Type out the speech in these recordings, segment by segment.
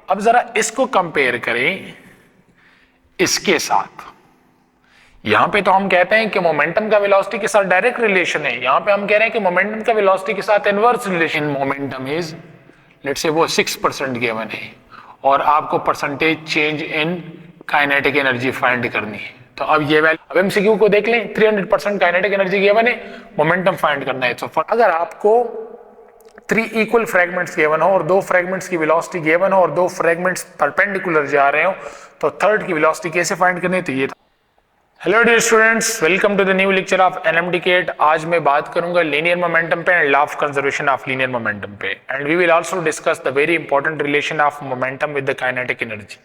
अब जरा इसको कंपेयर करें इसके साथ। यहां पे तो हम कहते हैं कि मोमेंटम का वेलोसिटी के साथ डायरेक्ट रिलेशन है, यहां पे हम कह रहे हैं कि मोमेंटम का वेलोसिटी के साथ inverse relation. Momentum is let's say वो 6% गिवन है और आपको percentage change in kinetic energy find करनी है। तो अब ये वैल्यू, अब एमसीक्यू को देख लें, 300% काइनेटिक एनर्जी गिवन है, मोमेंटम फाइंड करना है। तो अगर आपको 3 इक्वल फ्रेगमेंट्स गिवन हो और 2 फ्रेगमेंट्स की वेलोसिटी गिवन हो और 2 फ्रेगमेंट्स परपेंडिकुलर जा रहे हो, तो थर्ड की वेलोसिटी कैसे फाइंड करनी है? तो ये hello dear students, welcome to the new lecture of NMDCAT. आज मैं बात करूंगा लीनियर मोमेंटम पे and law of conservation of linear momentum पे, and we will also discuss the very important relation of momentum with the kinetic energy.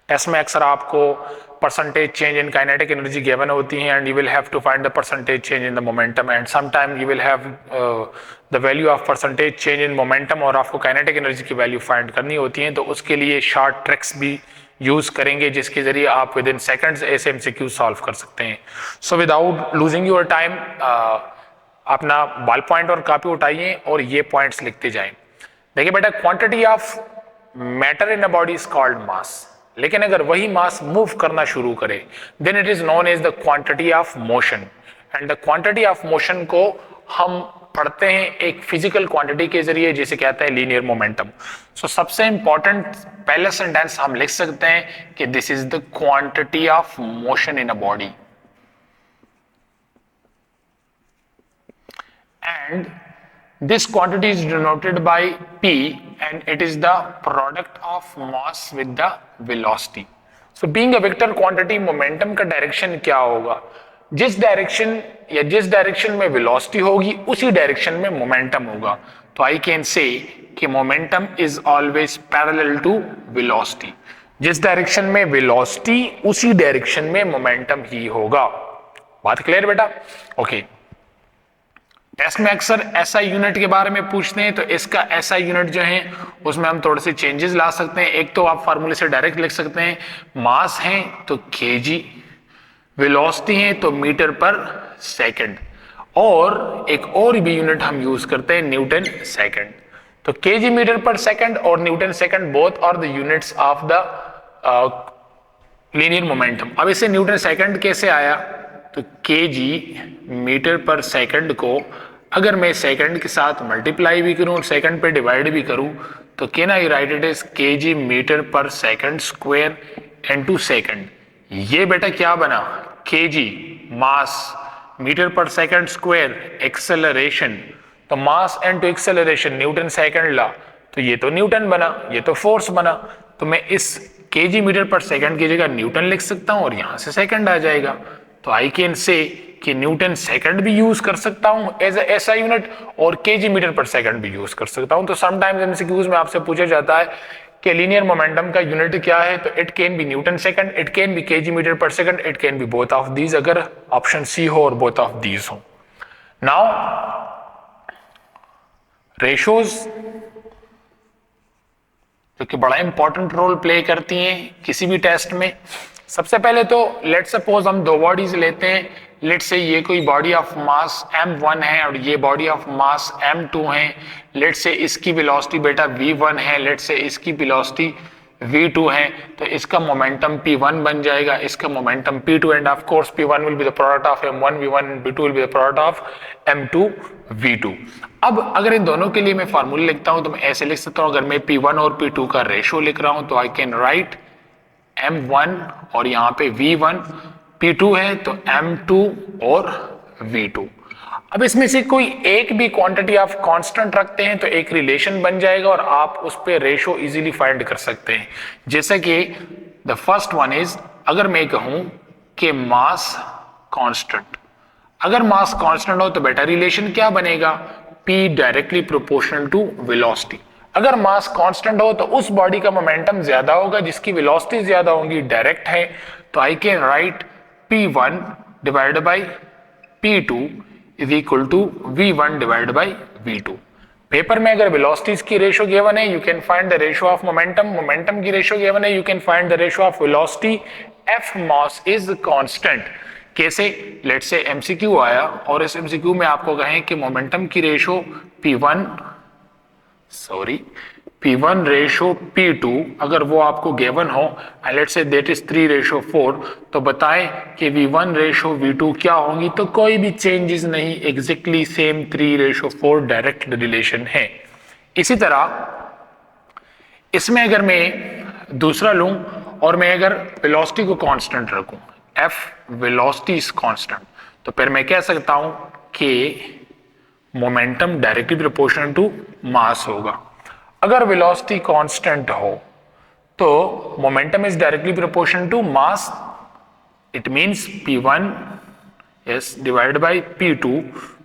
Test में अक्सर आपको percentage change in kinetic energy given होती है and you will have to find the percentage change in the momentum, and some time you will have the value of percentage change in momentum और आपको kinetic energy की value find करनी होती है। तो उसके लिए शॉर्ट ट्रिक्स भी यूज करेंगे जिसके जरिए आप विद इन सेकंड्स ऐसे एमसीक्यू सॉल्व कर सकते हैं। So without losing your time अपना बॉल पॉइंट और कॉपी उठाइए और ये पॉइंट्स लिखते जाएं। देखिए बेटा, quantity of matter in a body is called mass, लेकिन अगर वही मास मूव करना शुरू करे then it is known as the quantity of motion, and the quantity of motion को हम पढ़ते हैं एक फिजिकल क्वांटिटी के जरिए जिसे कहते हैं लीनियर मोमेंटम। सो सबसे इंपॉर्टेंट पहला सेंटेंस हम लिख सकते हैं कि this is the quantity of motion in a body, and this quantity is denoted by P and it is the product of mass with the velocity. So being a vector quantity, momentum का direction क्या होगा? जिस direction या जिस direction में velocity होगी उसी direction में मोमेंटम होगा। तो आई कैन से कि momentum is always parallel to velocity. जिस डायरेक्शन में वेलोसिटी उसी डायरेक्शन में मोमेंटम ही होगा। बात क्लियर बेटा? ओके। टेस्ट में अक्सर एसआई यूनिट के बारे में पूछते हैं, तो इसका एसआई यूनिट जो है उसमें हम थोड़े से चेंजेस ला सकते हैं। एक तो आप फार्मूले से डायरेक्ट लिख सकते हैं, मास है तो केजी, वेलोसिटी है तो मीटर पर सेकंड, और एक और भी यूनिट हम यूज करते हैं न्यूटन सेकंड। तो केजी मीटर पर सेकंड और newton second both are the units of the linear momentum. अब इसे न्यूटन सेकंड कैसे आया? तो केजी मीटर पर सेकंड को अगर मैं सेकंड के साथ मल्टीप्लाई भी करूं और सेकंड पे डिवाइड भी करूं तो can I write it is kg metre पर सेकंड स्क्वायर इनटू सेकंड। ये बेटा क्या बना? केजी मास, मीटर पर सेकंड स्क्वायर एक्सेलरेशन, तो mass into acceleration Newton second law, तो ये तो न्यूटन बना, ये तो फोर्स बना। तो मैं इस केजी मीटर पर सेकंड की जगह न्यूटन लिख सकता हूं और यहां से सेकंड आ जाएगा। तो आई कैन से कि न्यूटन सेकंड भी यूज कर सकता हूं एज ए एसआई यूनिट और केजी मीटर पर सेकंड भी यूज कर सकता हूं। तो समटाइम्स एमसीक्यूज में आपसे पूछा जाता है कि लीनियर मोमेंटम का यूनिट क्या है, तो it can be Newton second, it can be kg metre पर second, it can be both of these, अगर ऑप्शन सी हो और बोथ ऑफ दीज हो। नाउ रेशोज जो कि बड़ा इंपॉर्टेंट रोल प्ले करती हैं किसी भी टेस्ट में। सबसे पहले तो लेट सपोज हम 2 बॉडीज लेते हैं। लेट से ये कोई बॉडी ऑफ मास m1 है और ये बॉडी ऑफ मास m2 है। लेट से इसकी वेलोसिटी बेटा v1 है, लेट से इसकी वेलोसिटी v2 है, तो इसका मोमेंटम p1 बन जाएगा, इसका momentum p2, end of course p1 will be the product of m1 v1 and p2 will be the product of m2 v2। अब अगर इन दोनों के लिए मैं फार्मूला लिखता हूं तो मैं ऐसे लिख सकता हूं, अगर मैं p1 और p2 का रेशो लिख रहा हूं तो आई कैन राइट m1 और यहाँ पे v1, p2 है तो m2 और v2। अब इसमें से कोई एक भी क्वांटिटी आप कांस्टेंट रखते हैं तो एक रिलेशन बन जाएगा और आप उस पे रेशो इजीली फाइंड कर सकते हैं। जैसे कि द फर्स्ट वन इज, अगर मैं कहूं कि मास कांस्टेंट, अगर मास कांस्टेंट हो तो बेटा रिलेशन क्या बनेगा? p directly proportional to velocity. अगर मास कांस्टेंट हो तो उस बॉडी का मोमेंटम ज्यादा होगा जिसकी वेलोसिटी ज्यादा होगी, डायरेक्ट है, तो I can write p1 divided by p2 is equal to v1 divided by v2। Paper में अगर वेलोसिटीज की रेशो गिवन है you can find the ratio of momentum, momentum की रेशो गिवन है you can find the ratio of velocity. f mass is constant. कैसे? Let say MCQ आया और इस एमसीक्यू में आपको कहें कि मोमेंटम की रेशो P1 रेशो P2 अगर वो आपको गिवन हो and let's say that is 3:4, तो बताएं कि V1 रेशो V2 क्या होंगी, तो कोई भी चेंजेस नहीं, एग्जैक्टली सेम 3:4 डायरेक्ट रिलेशन है। इसी तरह इसमें अगर मैं दूसरा लूं और मैं अगर वेलोसिटी को कांस्टेंट रखूं, F वेलोसिटी इज कांस्टेंट, तो फिर मैं कह सकता हूं कि momentum directly proportional to mass होगा। अगर वेलोसिटी कांस्टेंट हो तो momentum is directly proportional to mass, it means P1 is divided by P2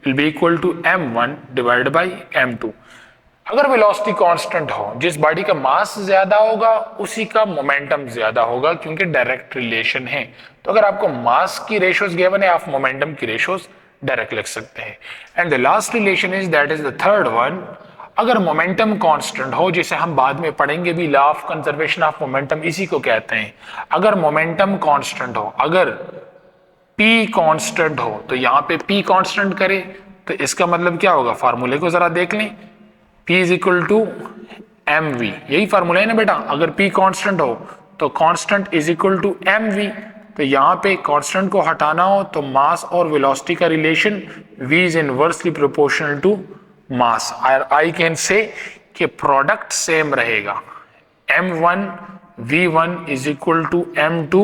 will be equal to M1 divided by M2। अगर वेलोसिटी कांस्टेंट हो, जिस बॉडी का मास ज्यादा होगा उसी का मोमेंटम ज्यादा होगा, क्योंकि डायरेक्ट रिलेशन है। तो अगर आपको मास की रेशियोज गिवन है, आप मोमेंटम की रेशियोज डायरेक्ट लिख सकते हैं। And the last relation is that is the third one, अगर मोमेंटम कांस्टेंट हो, जिसे हम बाद में पढ़ेंगे भी, law of conservation of momentum इसी को कहते हैं। अगर मोमेंटम कांस्टेंट हो, अगर P कांस्टेंट हो, तो यहाँ पे P कांस्टेंट करे तो इसका मतलब क्या होगा, फार्मूले को जरा देख लें, P is equal to mv, यही फार्मूला है ना बेटा। अगर P कांस्टेंट हो तो constant is equal to mv, तो यहाँ पे कांस्टेंट को हटाना हो तो मास और वेलोसिटी का relation v is inversely proportional to mass. I can say कि प्रोडक्ट सेम रहेगा, m1 v1 is equal to m2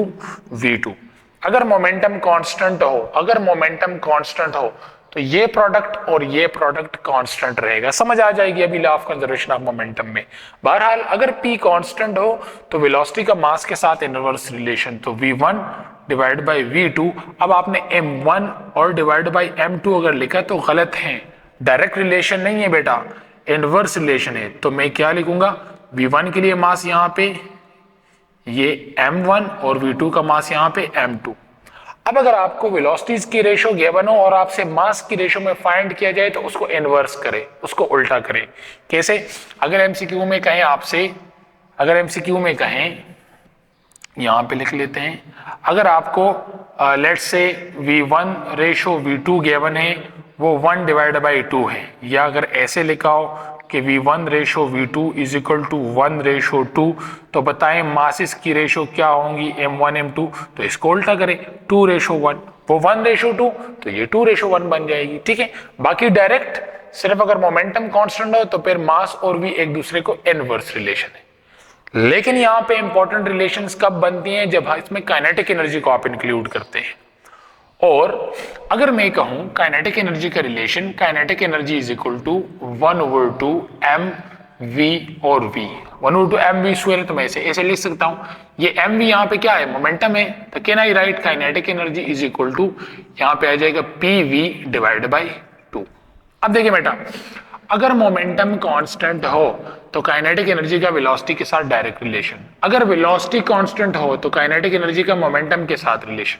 v2। अगर मोमेंटम कांस्टेंट हो, अगर मोमेंटम कांस्टेंट हो तो ये प्रोडक्ट और ये प्रोडक्ट कांस्टेंट रहेगा। समझ आ जाएगी अभी law of conservation of momentum में। बहरहाल अगर P कांस्टेंट हो तो वेलोसिटी का मास के साथ इनवर्स रिलेशन, तो v1 डिवाइड बाई v2। अब आपने m1 और डिवाइड बाई m2 अगर लिखा तो गलत है, डायरेक्ट रिलेशन नहीं है बेटा, इनवर्स रिलेशन है। तो मैं क्या लिखूंगा, v1 के लिए मास यहाँ पे ये m1 और v2 का मास यहाँ पे m2। अब अगर आपको वेलोसिटीज की रेशो गिवन हो और आपसे मास की रेशो में फाइंड किया जाए तो उसको इनवर्स करें, उसको उल्टा करें। कैसे, अगर एमसीक्यू में कहें आपसे, अगर एमसीक्यू में कहें, यहां पे लिख लेते हैं, अगर आपको let's say v1 ratio v2 given है वो 1 डिवाइड बाई 2 है, या अगर ऐसे लिखा हो कि v1 ratio v2 is equal to 1 ratio 2, तो बताएं मासेस की रेशो क्या होंगी, m1 m2। तो इसको उल्टा करें, 2 रेशो 1, वो 1 रेशो 2, तो ये 2 रेशो 1 बन जाएगी। ठीक है, बाकी डायरेक्ट सिर्फ अगर मोमेंटम कांस्टेंट हो तो फिर मास और v एक दूसरे को इनवर्स रिलेशन है। लेकिन यहाँ पे इंपॉर्टेंट रिलेशंस कब बनती हैं, जब इसमें काइनेटिक एनर्जी को आप इंक्लूड करते हैं। और अगर मैं कहूं काइनेटिक एनर्जी का relation, kinetic energy is equal to 1/2 mv और v, 1/2 mv स्क्वायर, तो मैं ऐसे लिख सकता हूं। ये mv यहाँ पे क्या है, मोमेंटम है, तो can I write kinetic energy is equal to, यहाँ पे आ जाएगा pv डिवाइड बाई 2। अब देखिए बेटा, अगर मोमेंटम कांस्टेंट हो तो काइनेटिक एनर्जी का वेलोसिटी के साथ डायरेक्ट रिलेशन, अगर वेलोसिटी कांस्टेंट हो तो काइनेटिक एनर्जी का मोमेंटम के साथ रिलेशन,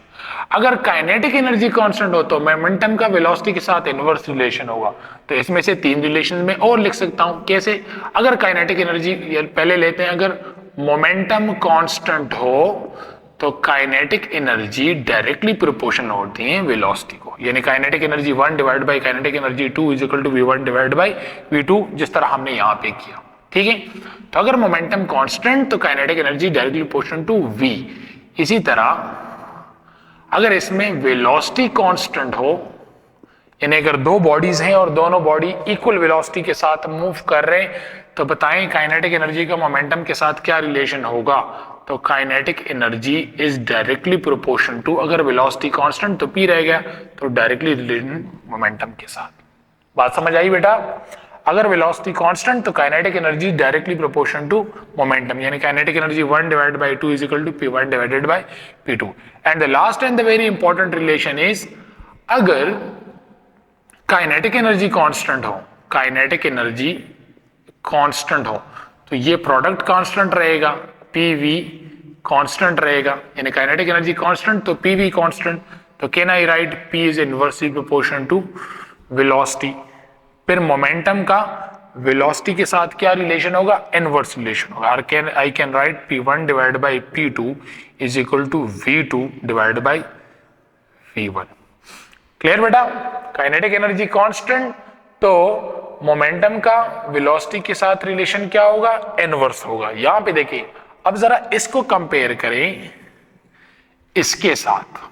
अगर काइनेटिक एनर्जी कांस्टेंट हो तो मोमेंटम का वेलोसिटी के साथ इनवर्स रिलेशन होगा। तो इसमें से 3 रिलेशन में और लिख सकता हूं। कैसे, अगर काइनेटिक एनर्जी पहले लेते हैं, अगर मोमेंटम कांस्टेंट हो तो काइनेटिक एनर्जी डायरेक्टली प्रोपोर्शनल होती है वेलोसिटी को, यानी kinetic energy 1 divide by kinetic energy 2 is equal to v1 divide by v2, जिस तरह हमने यहां पे किया। ठीक है, तो अगर मोमेंटम कांस्टेंट तो kinetic energy directly proportional to v। इसी तरह अगर इसमें वेलोसिटी कांस्टेंट हो, यानी अगर 2 बॉडीज हैं और दोनों बॉडी इक्वल वेलोसिटी के साथ मूव कर रहे हैं, तो बताएं काइनेटिक एनर्जी का मोमेंटम के साथ क्या रिलेशन होगा। तो kinetic energy is directly proportional to, अगर वेलोसिटी कांस्टेंट तो p रह गया, तो डायरेक्टली रिलेटेड मोमेंटम के साथ। बात समझ आई बेटा, अगर वेलोसिटी कांस्टेंट तो kinetic energy directly proportional to momentum, यानी kinetic energy 1 divide by 2 is equal to p1 divided by p2। And the last and the very important relation is, अगर काइनेटिक एनर्जी कांस्टेंट हो, kinetic energy constant हो, तो ये product constant रहेगा, pv constant रहेगा, यानी kinetic energy constant तो pv constant, तो can I write p is inversely proportional to velocity. फिर मोमेंटम का वेलोसिटी के साथ क्या रिलेशन होगा, इनवर्स रिलेशन होगा। I can write p1 divide by p2 is equal to v2 divide by v1। Clear बेटा, kinetic energy constant तो momentum का वेलोसिटी के साथ रिलेशन क्या होगा, इनवर्स होगा। यहां पे देखिए, अब जरा इसको कंपेयर करें इसके साथ।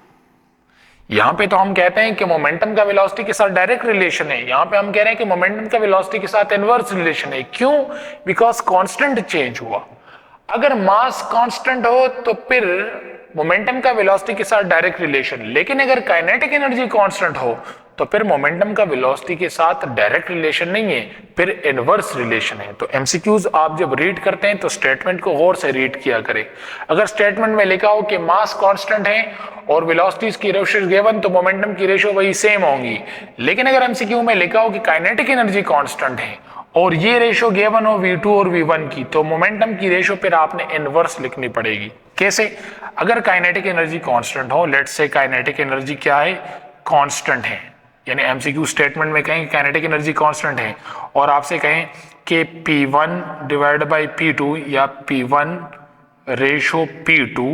यहां पे तो हम कहते हैं कि मोमेंटम का वेलोसिटी के साथ डायरेक्ट रिलेशन है, यहां पे हम कह रहे हैं कि मोमेंटम का वेलोसिटी के साथ इनवर्स रिलेशन है। क्यों? बिकॉज कांस्टेंट चेंज हुआ। अगर मास कांस्टेंट हो तो फिर मोमेंटम का वेलोसिटी के साथ डायरेक्ट रिलेशन, लेकिन अगर काइनेटिक एनर्जी कांस्टेंट हो तो फिर मोमेंटम का वेलोसिटी के साथ डायरेक्ट रिलेशन नहीं है, फिर इनवर्स रिलेशन है। तो एमसीक्यूज आप जब रीड करते हैं तो स्टेटमेंट को गौर से रीड किया करें। अगर स्टेटमेंट में लिखा हो कि मास कांस्टेंट है और वेलोसिटीज की रेशियो गिवन, तो मोमेंटम की रेशियो वही सेम होंगी। लेकिन अगर एमसीक्यू में लिखा हो कि काइनेटिक एनर्जी कांस्टेंट है और ये रेशियो गिवन हो v2 और v1 की, तो मोमेंटम की रेशियो फिर आपने इनवर्स लिखनी पड़ेगी। कैसे? अगर काइनेटिक एनर्जी कांस्टेंट हो, लेट्स से काइनेटिक एनर्जी क्या है, कांस्टेंट है, यानी एमसीक्यू स्टेटमेंट में कहें काइनेटिक एनर्जी कांस्टेंट है और आपसे कहें कि P1 डिवाइड बाई P2 या P1 रेशो P2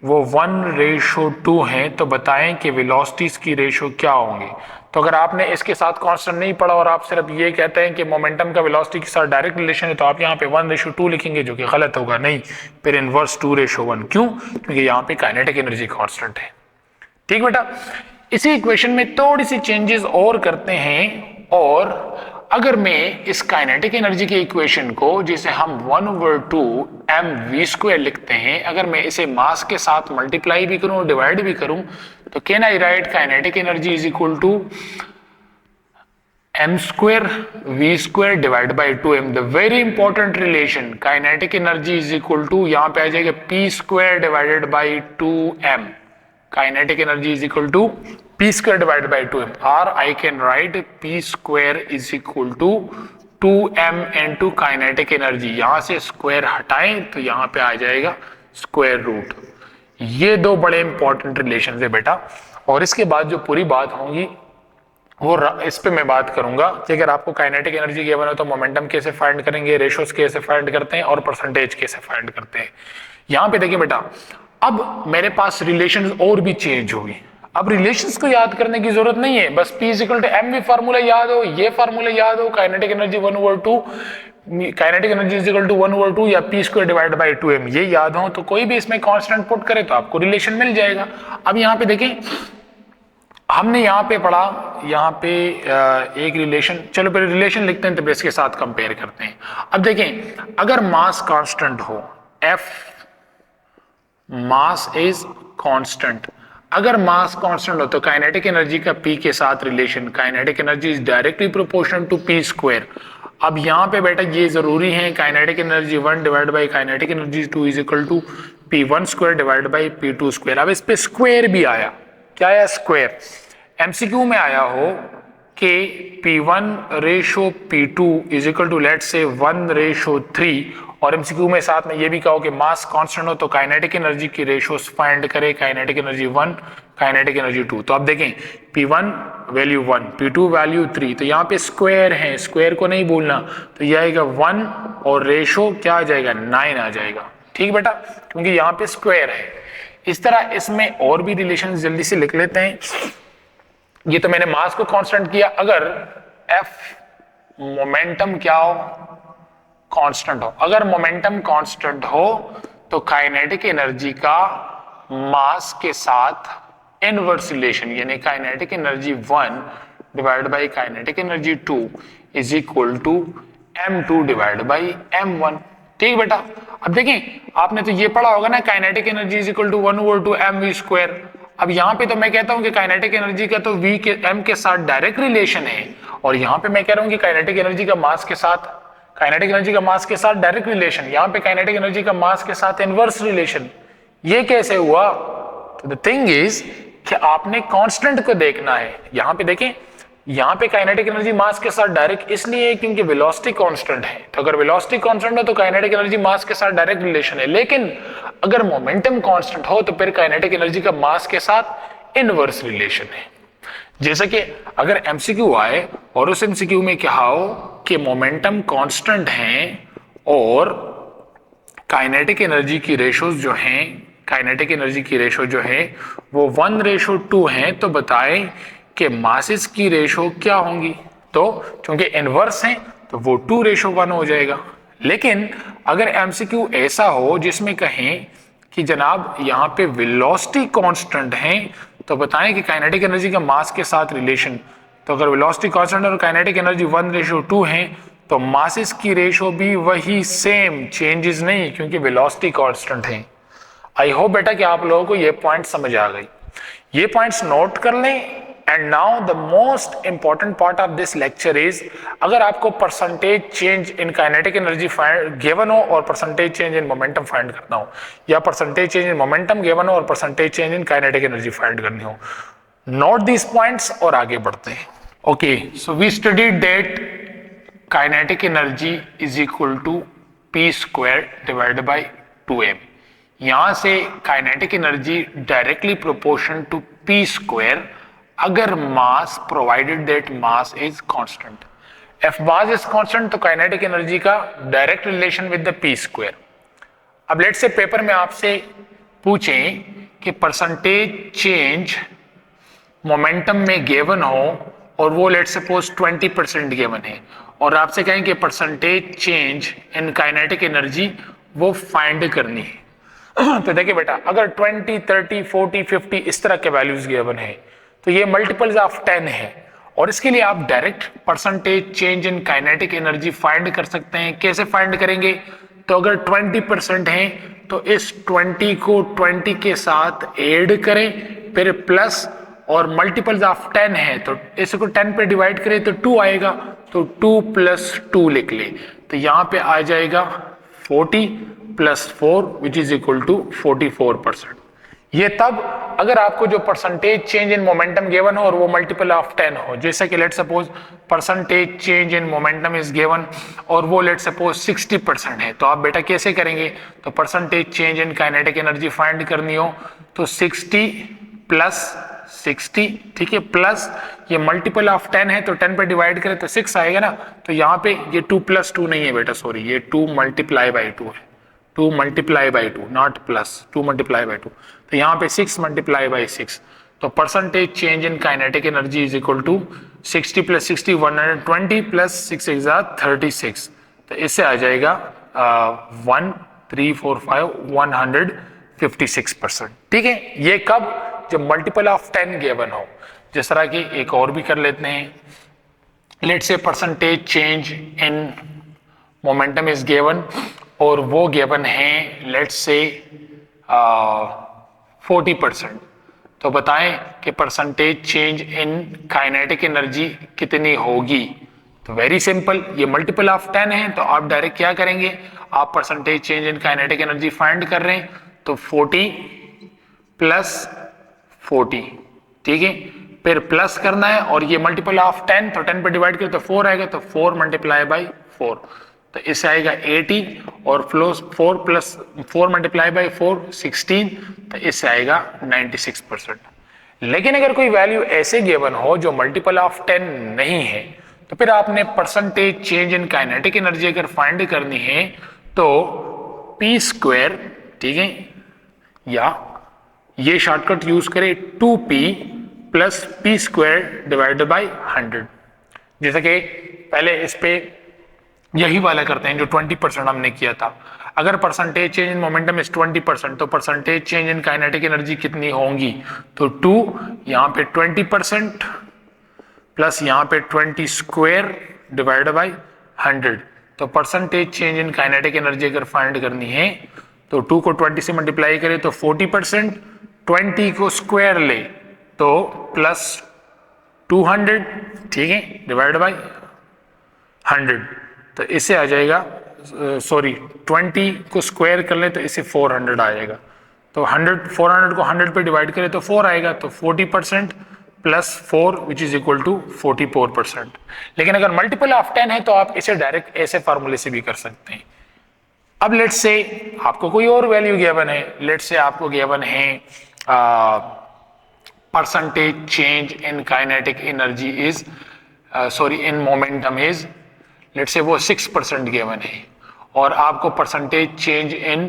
वो 1:2 है, तो बताएं कि वेलोसिटीज की रेशो क्या होंगी। तो अगर आपने इसके साथ कांस्टेंट नहीं पढ़ा और आप सिर्फ ये कहते हैं कि मोमेंटम का वेलोसिटी के साथ डायरेक्ट रिलेशन है, तो आप यहाँ पे 1:2 लिखेंगे, जो कि गलत होगा। नहीं, फिर इनवर्स 2:1। क्यों? क्योंकि यहाँ पे काइनेटिक एनर्जी कांस्टेंट है। ठीक बेटा, इसी इक्वेशन में थोड़ी सी चेंजेस और करते हैं। और अगर मैं इस काइनेटिक एनर्जी के इक्वेशन को, जिसे हम 1/2 mv² लिखते हैं, अगर मैं इसे मास के साथ मल्टीप्लाई भी करूं और डिवाइड भी करूं, तो can I write kinetic energy is equal to m² v² divide by 2m। The very important relation, kinetic energy is equal to, यहां पे आ जाएगा p² divided by 2m। Kinetic energy is equal to p² divided by 2m, or I can write p² is equal to 2m into kinetic energy। यहां से square हटाएं तो यहां पे आ जाएगा स्क्वायर रूट। ये दो बड़े इंपॉर्टेंट रिलेशन है बेटा। और इसके बाद जो पूरी बात होगी वो इस पे मैं बात करूंगा कि अगर आपको काइनेटिक एनर्जी गिवन हो तो मोमेंटम कैसे फाइंड करेंगे, रेशियोज कैसे फाइंड करते हैं और परसेंटेज कैसे फाइंड करते हैं। यहां पे देखिए बेटा, अब मेरे पास रिलेशंस और भी चेंज होगी। अब रिलेशंस को याद करने की जरूरत नहीं है, बस P = mv फार्मूला याद हो, ये फार्मूला याद हो, kinetic energy 1/2, kinetic energy is equal to 1/2 या p² डिवाइड बाई 2m, ये याद हो तो कोई भी इसमें कांस्टेंट पुट करे तो आपको रिलेशन मिल जाएगा। अब यहाँ पे देखें, हमने यहाँ पे पढ़ा, यहाँ पे एक रिलेशन, चलो पहले रिलेशन लिखते हैं तो इसके साथ कंपेयर करते हैं। अब देखें, अगर मास कांस्टेंट हो, F मास इज कांस्टेंट, अगर मास कांस्टेंट हो तो काइनेटिक एनर्जी का P के साथ relation, kinetic energy is directly proportional to p²। अब यहाँ पे बेटा ये जरूरी है, kinetic energy 1 divide by kinetic energy 2 is equal to p1² divide by p2²। अब इस पे स्क्वायर भी आया, क्या आया? स्क्वायर। एमसीक्यू में आया हो कि P1:P2 is equal to let's say 1:3, और एमसीक्यू में साथ में ये भी कहो कि मास कांस्टेंट हो तो काइनेटिक एनर्जी की रेशियोस फाइंड करें, काइनेटिक एनर्जी 1, काइनेटिक एनर्जी 2। तो अब देखें, P1 वैल्यू 1, P2 वैल्यू 3, तो यहाँ पे स्क्वायर है, स्क्वायर को नहीं भूलना, तो ये आएगा 1 और रेशो क्या आ जाएगा? 9 आ जाएगा। ठीक बेटा, क्योंकि यहाँ पे स्क्वायर है। इस तरह इसमें और भी रिलेशन जल्दी से लिख लेते हैं। ये तो मैंने मास को कांस्टेंट किया। अगर F मोमेंटम क्या हो? कांस्टेंट हो। अगर मोमेंटम कांस्टेंट हो तो काइनेटिक एनर्जी का मास के साथ इनवर्स रिलेशन, यानी kinetic energy 1 divide by kinetic energy 2 is equal to m2 divide by m1। ठीक बेटा, अब देखें, आपने तो ये पढ़ा होगा ना, kinetic energy is equal to 1/2 mv²। अब यहाँ पे तो मैं कहता हूं कि काइनेटिक एनर्जी का तो v के m के साथ डायरेक्ट रिलेशन है, और यहाँ पे मैं कह रहा हूं कि काइनेटिक एनर्जी का मास के साथ, काइनेटिक एनर्जी का मास के साथ डायरेक्ट रिलेशन, यहाँ पे काइनेटिक एनर्जी का मास के साथ इनवर्स रिलेशन। ये कैसे हुआ? तो द थिंग इज कि आपने कांस्टेंट को देखना है। यहाँ पे देखें, यहाँ पे काइनेटिक एनर्जी मास के साथ डायरेक्ट इसलिए है क्योंकि वेलोसिटी कांस्टेंट है। तो अगर वेलोसिटी कांस्टेंट हो तो काइनेटिक एनर्जी मास के साथ डायरेक्ट रिलेशन है। लेकिन अगर मोमेंटम कांस्टेंट हो तो फिर काइनेटिक एनर्जी का मास के साथ इनवर्स रिलेशन है। जैसे कि अगर एमसीक्यू आए और उस एमसीक्यू में क्या हो कि मोमेंटम कांस्टेंट है और काइनेटिक एनर्जी की रेशोज जो हैं, काइनेटिक एनर्जी की रेशो जो है वो 1:2 है, तो बताएं कि मासेस की रेशो क्या होंगी? तो क्योंकि इनवर्स है तो वो 2:1 हो जाएगा। लेकिन अगर एमसीक्यू ऐसा हो जिसमें कहें कि जनाब यहाँ पे वेलोसिटी कांस्टेंट है, तो बताएं कि काइनेटिक एनर्जी का मास के साथ रिलेशन। तो अगर वेलोसिटी कांस्टेंट और काइनेटिक एनर्जी 1:2 है तो मासेस की रेशो भी वही सेम, चेंजेस नहीं, क्योंकि वेलोसिटी कांस्टेंट है। आई होप बेटा कि आप लोगों को ये पॉइंट समझ आ गई। ये पॉइंट्स नोट कर लें। And now the most important part of this lecture is, अगर आपको percentage change in kinetic energy given हो और percentage change in momentum find करना हो, या percentage change in momentum given हो और percentage change in kinetic energy find करनी हो, नोट दिस पॉइंट्स और आगे बढ़ते हैं। Okay, so we studied that kinetic energy is equal to p² divided by 2m। यहां से kinetic energy directly proportion to p² अगर mass provided that mass is constant. If mass is constant तो kinetic energy का direct relation with the p²। अब let's say paper में आपसे पूछें कि परसेंटेज चेंज मोमेंटम में गिवन हो और वो लेट्स सपोज 20% गिवन है, और आपसे कहें कि percentage change in kinetic energy वो फाइंड करनी है। तो देखिए बेटा, अगर 20, 30, 40, 50 इस तरह के वैल्यूज गिवन है तो ये मल्टीपल्स ऑफ 10 है, और इसके लिए आप direct percentage change in kinetic energy find कर सकते हैं। कैसे फाइंड करेंगे? तो अगर 20% है तो इस 20 को 20 के साथ ऐड करें, फिर प्लस, और मल्टीपल्स ऑफ 10 है तो इसको 10 पे डिवाइड करें तो 2 आएगा, तो 2 + 2 लिख ले। तो यहाँ पे आ जाएगा 40 + 4 विच इज इक्वल टू 44%। ये तब अगर आपको जो percentage change in momentum given हो और वो मल्टीपल ऑफ 10 हो। जैसे कि let suppose percentage change in momentum is given और वो लेट सपोज 60% है, तो आप बेटा कैसे करेंगे? तो percentage change in kinetic energy find करनी हो तो 60 + 60, ठीक है, प्लस ये मल्टीपल ऑफ 10 है तो 10 पे डिवाइड करें तो 6 आएगा ना। तो यहाँ पे ये 2 + 2 नहीं है बेटा, सॉरी, ये 2 × 2 है, 2 × 2 नॉट प्लस, 2 × 2। तो यहाँ पे 6 × 6। तो percentage change in kinetic energy is equal to 60 + 60 120 + 6 = 36। तो इससे आ जाएगा 1 3 4 5 156%। ठीक है, ये कब? जब मल्टीपल ऑफ 10 गिवन हो। जिस तरह की एक और भी कर लेते हैं, let's say percentage change in momentum is given और वो गिवन है लेट्स से 40%। तो बताएं कि percentage change in kinetic energy कितनी होगी? तो वेरी सिंपल, ये मल्टीपल ऑफ 10 है तो आप डायरेक्ट क्या करेंगे? आप percentage change in kinetic energy find कर रहे हैं तो 40 + 40, ठीक है, फिर प्लस करना है और ये मल्टीपल ऑफ 10 तो 10 पे डिवाइड करें तो 4 आएगा, तो 4 × 4, तो इससे आएगा 80 और प्लस 4 + 4 × 4 16, तो इससे आएगा 96%। लेकिन अगर कोई वैल्यू ऐसे गिवन हो जो मल्टीपल ऑफ 10 नहीं है तो फिर आपने percentage change in kinetic energy अगर फाइंड करनी है तो p², ठीक है, या ये शॉर्टकट यूज करें 2p + p² डिवाइडेड बाय 100। जैसे कि पहले इस पे यही वाला करते हैं जो 20% हमने किया था। अगर percentage change in momentum is 20% तो percentage change in kinetic energy कितनी होंगी? तो 2 यहाँ पे 20% प्लस यहाँ पे 20² डिवाइडेड बाय 100। तो percentage change in kinetic energy अगर फाइंड करनी है तो 2 को 20 से मल्टीप्लाई करें तो 40%, 20 को स्क्वायर ले तो +200, ठीक है, डिवाइड बाय 100। तो इससे आ जाएगा, सॉरी, 20 को स्क्वायर कर ले तो इससे 400 आएगा। तो 400 को 100 पे डिवाइड करें तो 4 आएगा, तो 40% + 4 विच इज इक्वल टू 44%। लेकिन अगर मल्टीपल ऑफ 10 है तो आप इसे डायरेक्ट ऐसे फार्मूले से भी कर सकते हैं। अब लेट्स से आपको कोई और वैल्यू गिवन है, लेट्स से आपको गिवन है percentage change in kinetic energy is in momentum is, let's say वो 6% गिवन है और आपको percentage change in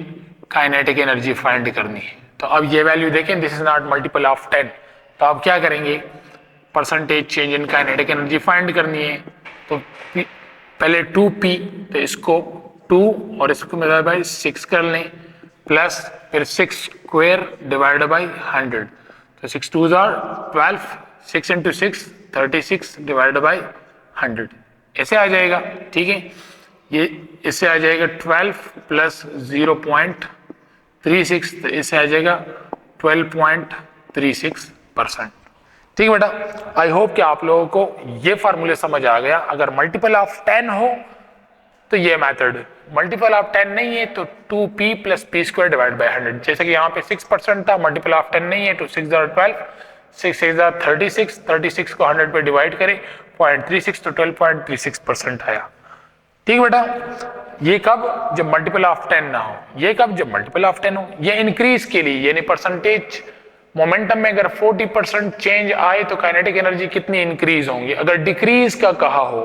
kinetic energy find करनी है। तो अब ये वैल्यू देखें, this is not multiple of 10, तो आप क्या करेंगे? Percentage change in kinetic energy find करनी है तो पहले 2p, तो इसको 2 और इसको डिवाइड बाई 6 कर लें, प्लस फिर 6 स्क्वायर डिवाइड बाई 100, तो 6 2 आर 12, 6 इंटू 6 36 डिवाइड बाई 100, ऐसे आ जाएगा। ठीक है, ये इससे आ जाएगा 12 प्लस 0.36, तो इससे आ जाएगा 12.36%। ठीक है बेटा, आई होप कि आप लोगों को ये फार्मूले समझ आ गया। अगर मल्टीपल ऑफ 10 हो तो ये मेथड, मल्टीपल ऑफ 10 नहीं है तो 2p plus P square divide by 100, जैसे कि यहाँ पे 6% था, मल्टीपल ऑफ 10 नहीं है तो 6 12, 6 36, 36 को 100 पे डिवाइड करें 0.36, तो 12.36% आया। ठीक बेटा, ये कब, जब मल्टीपल ऑफ 10 ना हो, ये कब, जब मल्टीपल ऑफ 10 हो। ये इंक्रीज के लिए, यानी परसेंटेज मोमेंटम में अगर 40% चेंज आए तो काइनेटिक एनर्जी कितनी इंक्रीज होंगी। अगर डिक्रीज का कहा हो,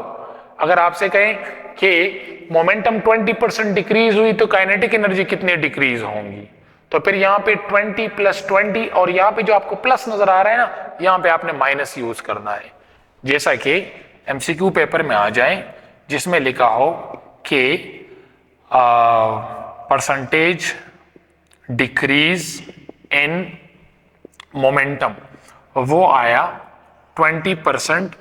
अगर आपसे कहें कि मोमेंटम 20% डिक्रीज हुई तो काइनेटिक एनर्जी कितनी डिक्रीज होंगी, तो फिर यहाँ पे 20 प्लस 20, और यहाँ पे जो आपको प्लस नजर आ रहा है ना, यहाँ पे आपने माइनस यूज करना है। जैसा कि एमसीक्यू पेपर में आ जाए जिसमें लिखा हो कि परसेंटेज डिक्रीज इन मोमेंटम, वो आया 20%,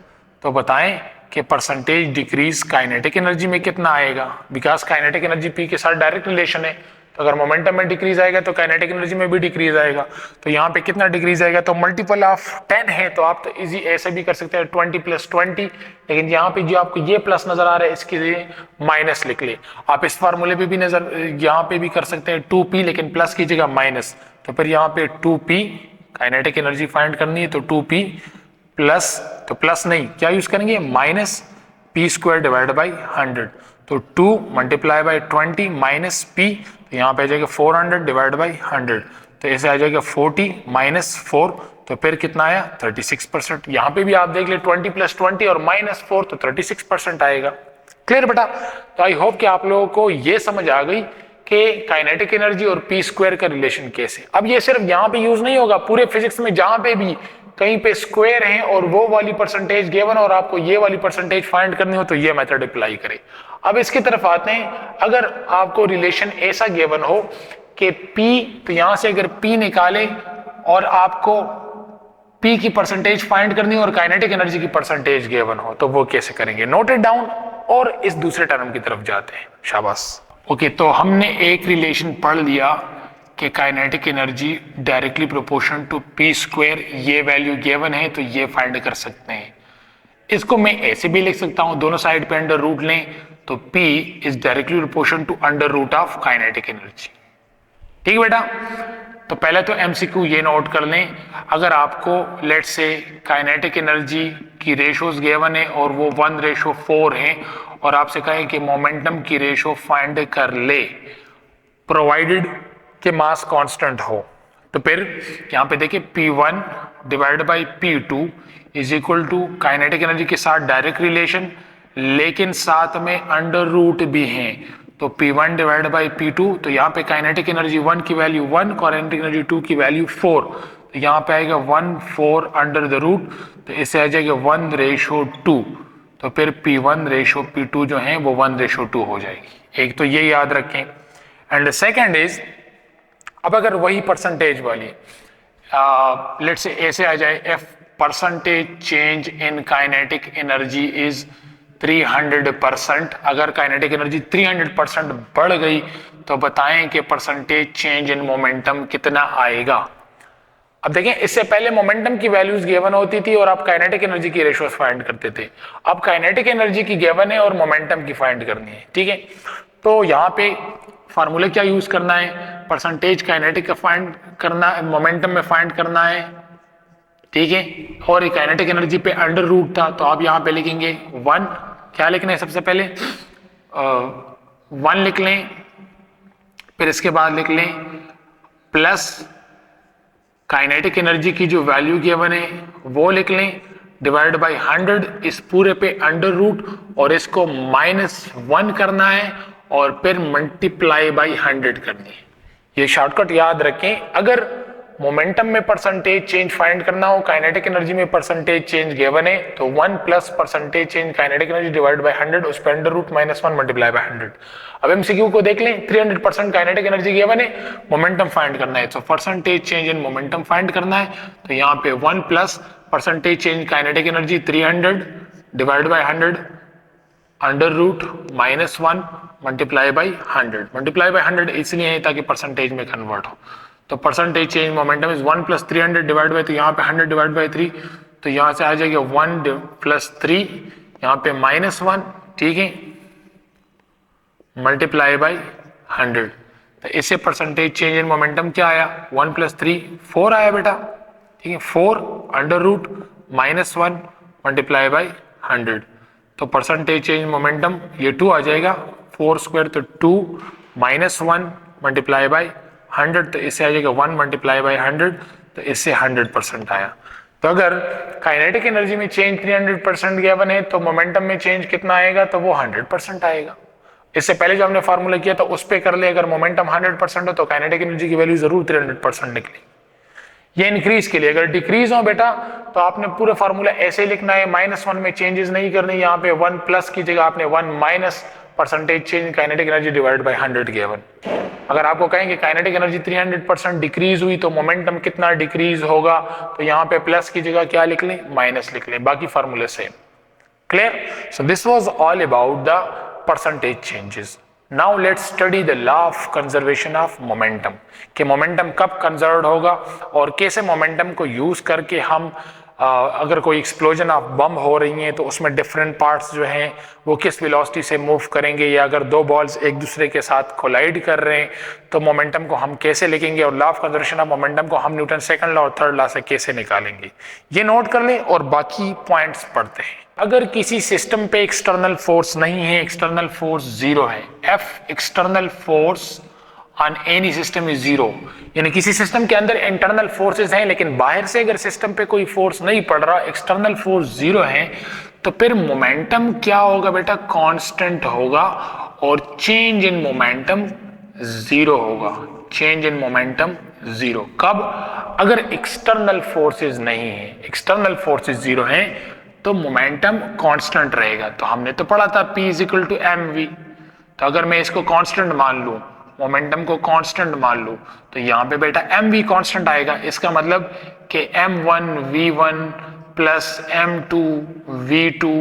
तो बताएं कि परसेंटेज डिक्रीज काइनेटिक एनर्जी में कितना आएगा, बिकॉज काइनेटिक एनर्जी पी के साथ डायरेक्ट रिलेशन है। तो अगर मोमेंटम में डिक्रीज आएगा तो काइनेटिक एनर्जी में भी डिक्रीज आएगा। तो यहाँ पे कितना डिक्रीज आएगा, तो मल्टीपल ऑफ 10 है तो आप तो इजी ऐसे भी कर सकते हैं 20 प्लस 20, लेकिन यहाँ पे जो आपको ये प्लस नजर आ रहा है इसके लिए माइनस लिख ले। आप इस फार्मूले पे भी नजर यहाँ पे भी कर सकते हैं 2p, लेकिन प्लस की जगह माइनस, तो फिर यहाँ पे 2p काइनेटिक एनर्जी फाइंड करनी है तो 2p प्लस, तो प्लस नहीं क्या यूज करेंगे, minus p square divide by 100, तो 2 मल्टीप्लाई बाई 20 माइनस p, तो यहाँ पे आ जाएगा 400 डिवाइड बाई 100, तो ऐसे आ जाएगा 40 माइनस 4, तो फिर कितना आया 36%। यहाँ पे भी आप देख ले 20 प्लस 20 और माइनस 4, तो 36% आएगा। क्लियर बेटा, तो आई होप कि आप लोगों को ये समझ आ गई कि काइनेटिक एनर्जी और पी स्क्वायर का रिलेशन कैसे। अब ये सिर्फ यहाँ पे यूज नहीं होगा, पूरे फिजिक्स में जहां पे भी कहीं पे स्क्वायर है और वो वाली परसेंटेज गिवन और आपको ये वाली परसेंटेज फाइंड करनी हो तो ये मेथड अप्लाई करें। अब इसकी तरफ आते हैं, अगर आपको रिलेशन ऐसा गिवन हो कि P, तो यहां से अगर P निकाले और आपको P की परसेंटेज फाइंड करनी हो और काइनेटिक एनर्जी की परसेंटेज गिवन हो, तो वो कैसे करेंगे, नोट इट डाउन और इस दूसरे टर्म की तरफ जाते हैं। शाबाश। ओके, तो हमने एक रिलेशन पढ़ लिया कि kinetic energy directly proportional to P square, ये वैल्यू गिवन है तो ये फाइंड कर सकते हैं। इसको मैं ऐसे भी लिख सकता हूं, दोनों साइड पे अंडर रूट लें तो P is directly proportional to under root of kinetic energy. ठीक बेटा, तो पहले तो एमसीक्यू ये नोट कर लें, अगर आपको लेट्स से काइनेटिक एनर्जी की रेशोज गिवन है और वो 1:4 है और आपसे कहें कि मोमेंटम की रेशो फाइंड कर ले प्रोवाइडेड कि मास कांस्टेंट हो, तो फिर यहाँ पे देखिए P1 divide by P2 is equal to kinetic energy के साथ डायरेक्ट रिलेशन, लेकिन साथ में अंडर रूट भी हैं, तो P1 डिवाइड बाई P2, तो यहाँ पे काइनेटिक एनर्जी 1 की वैल्यू 1, काइनेटिक एनर्जी 2 की वैल्यू 4, तो यहाँ पे आएगा 1/4 अंडर द रूट, तो इससे आ जाएगा 1:2, तो फिर P1:P2 जो है वो 1:2 हो जाएगी। एक तो ये याद रखें। एंड सेकेंड इज, अब अगर वही परसेंटेज वाली लेट्स से ऐसे आ जाए, F percentage change in kinetic energy is 300%, अगर काइनेटिक एनर्जी 300% बढ़ गई तो बताएं कि परसेंटेज चेंज इन मोमेंटम कितना आएगा। अब देखें, इससे पहले मोमेंटम की वैल्यूज गिवन होती थी और आप काइनेटिक एनर्जी की रेशियोज फाइंड करते थे। अब काइनेटिक एनर्जी की गिवन है और मोमेंटम की फाइंड करनी है। ठीक है, तो यहाँ पे फार्मूला क्या यूज करना है, परसेंटेज काइनेटिक का फाइंड करना है, मोमेंटम में फाइंड करना है। ठीक है, और काइनेटिक एनर्जी पे अंडर रूट था तो आप यहाँ पे लिखेंगे 1, क्या लिखना है सबसे पहले 1 लिख लें, फिर इसके बाद लिख लें प्लस काइनेटिक एनर्जी की जो वैल्यू गिवन है वो लिख लें डिवाइड बाय 100, इस पूरे पे अंडर रूट और इसको -1 करना है और फिर मल्टीप्लाई बाय 100 करनी है। ये शॉर्टकट याद रखें, अगर मोमेंटम में परसेंटेज चेंज फाइंड करना हो, काइनेटिक एनर्जी में परसेंटेज चेंज गिवन है, तो 1 plus percentage change kinetic energy divide by 100, उस पर अंडर रूट -1 मल्टीप्लाई बाय 100। अब एमसीक्यू को देख लें, 300% काइनेटिक एनर्जी गिवन है, मोमेंटम फाइंड करना है, तो percentage change in momentum find करना है, तो यहाँ पे 1 plus percentage change kinetic energy 300 divide by 100 under root -1 multiply by 100 इसलिए है ताकि परसेंटेज में कन्वर्ट हो। तो percentage change momentum is 1 plus 300 divide by, तो यहाँ पे 100 डिवाइड बाई 3, तो यहाँ से आ जाएगा 1 प्लस 3, यहाँ पे -1, ठीक है, मल्टीप्लाई बाई 100। तो इससे परसेंटेज चेंज इन मोमेंटम क्या आया, 1 प्लस 3 4 आया बेटा, ठीक है, 4 अंडर रूट -1 मल्टीप्लाई बाई 100। तो परसेंटेज चेंज मोमेंटम ये 2 आ जाएगा, 4 स्क्वायर तो 2 -1 मल्टीप्लाई बाई 100, तो इससे आ जाएगा 1 मल्टीप्लाई बाई 100, तो इससे 100% आया। तो अगर काइनेटिक एनर्जी में चेंज 300% गिवन है तो मोमेंटम में चेंज कितना आएगा, तो वो 100% आएगा। इससे पहले जो हमने फार्मूला किया था उस पे कर ले, अगर मोमेंटम 100% हो तो काइनेटिक एनर्जी की वैल्यू जरूर 300% निकली। ये इंक्रीज के लिए, अगर डिक्रीज हो बेटा तो आपने पूरे फार्मूला ऐसे ही लिखना है, -1 में चेंजेस नहीं करने, यहाँ पे 1 प्लस की जगह आपने 1 minus percentage change kinetic energy divide by 100 given. अगर आपको कहेंगे काइनेटिक एनर्जी 300% डिक्रीज हुई तो मोमेंटम कितना डिक्रीज होगा, तो यहाँ पे प्लस की जगह क्या लिख लें, माइनस लिख लें, बाकी फार्मूले same. Clear? So this was all about the percentage changes. Now let's study the law of conservation of momentum, कि मोमेंटम कब कंजर्व होगा और कैसे मोमेंटम को यूज करके हम अगर कोई एक्सप्लोजन ऑफ बम हो रही है तो उसमें डिफरेंट पार्ट्स जो हैं वो किस वेलोसिटी से मूव करेंगे, या अगर दो बॉल्स एक दूसरे के साथ कोलाइड कर रहे हैं तो मोमेंटम को हम कैसे लिखेंगे, और law of conservation of momentum को हम न्यूटन सेकंड लॉ और थर्ड लॉ से कैसे निकालेंगे, ये नोट कर लें और बाकी पॉइंट्स पढ़ते हैं। अगर किसी सिस्टम पे एक्सटर्नल फोर्स नहीं है, एक्सटर्नल फोर्स 0 है, F external force on any system is 0, यानी किसी सिस्टम के अंदर इंटरनल फोर्सेस हैं लेकिन बाहर से अगर सिस्टम पे कोई फोर्स नहीं पड़ रहा, एक्सटर्नल फोर्स 0 है, तो फिर मोमेंटम क्या होगा बेटा, कांस्टेंट होगा और चेंज इन मोमेंटम 0 होगा, चेंज इन मोमेंटम 0। कब? अगर एक्सटर्नल फोर्सेस नहीं है, एक्सटर्नल फोर्सेस 0 हैं तो मोमेंटम कांस्टेंट रहेगा। तो हमने तो पढ़ा था P is equal to mv, तो अगर मैं इसको कांस्टेंट मान लूं, मोमेंटम को कांस्टेंट मान लूं, तो यहाँ पे बेटा mv कांस्टेंट आएगा। इसका मतलब कि m1 v1 plus m2 v2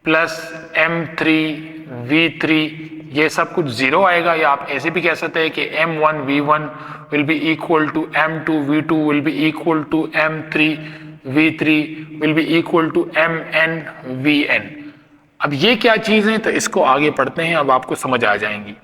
plus m3 v3 ये सब कुछ 0 आएगा, या आप ऐसे भी कह सकते हैं कि m1 v1 will be equal to m2 v2 will be equal to m3 v3 will be equal to mn vn। अब ये क्या चीज है, तो इसको आगे पढ़ते हैं, अब आपको समझ आ जाएंगी।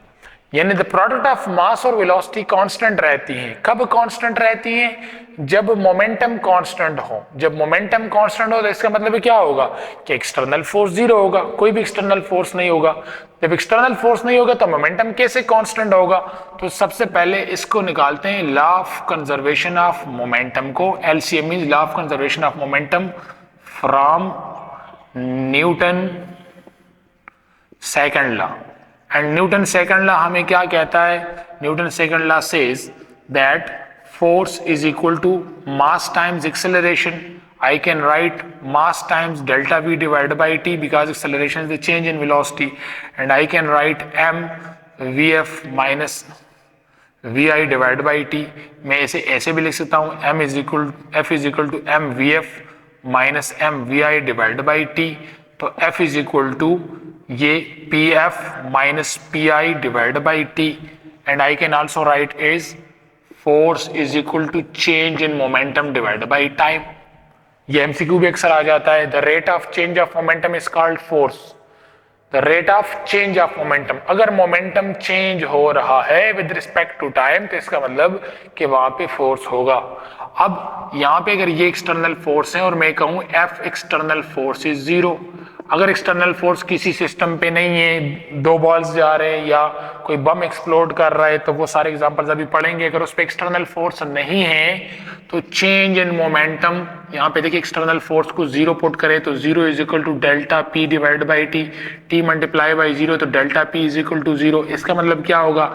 यानी द प्रोडक्ट ऑफ मास और वेलोसिटी कांस्टेंट रहती हैं। कब कांस्टेंट रहती हैं? जब मोमेंटम कांस्टेंट हो। जब मोमेंटम कांस्टेंट हो तो इसका मतलब क्या होगा कि एक्सटर्नल फोर्स 0 होगा, कोई भी एक्सटर्नल फोर्स नहीं होगा। जब एक्सटर्नल फोर्स नहीं होगा तो मोमेंटम कैसे कांस्टेंट होगा? तो सबसे पहले इसको निकालते हैं law of conservation of momentum को। LCM means law of conservation of momentum from Newton second law. And Newton second law हमें क्या कहता है? Newton second law says that force is equal to mass times acceleration. I can write mass times delta v divided by t because acceleration is the change in velocity, and I can write m vf minus vi divided by t. मैं इसे ऐसे भी लिख सकता हूँ f is equal to m vf minus m vi divided by t. तो f is equal to ये pf minus pi divided by t, and I can also write is force is equal to change in momentum divided by time. ये MCQ भी अक्सर आ जाता है। The rate of change of momentum is called force. The rate of change of momentum. अगर momentum change हो रहा है with respect to time तो इसका मतलब कि वहां पे force होगा। अब यहाँ पे अगर ये external force है और मैं कहूँ F external force is 0, अगर एक्सटर्नल फोर्स किसी सिस्टम पे नहीं है, दो बॉल्स जा रहे हैं या कोई बम एक्सप्लोड कर रहा है, तो वो सारे एग्जांपल्स अभी पढ़ेंगे। अगर उस पर एक्सटर्नल फोर्स नहीं है तो चेंज इन मोमेंटम, यहाँ पे देखिए एक्सटर्नल फोर्स को जीरो पुट करें तो zero is equal to delta P divide by T, T multiply by zero तो delta P is equal to zero. इसका मतलब क्या होगा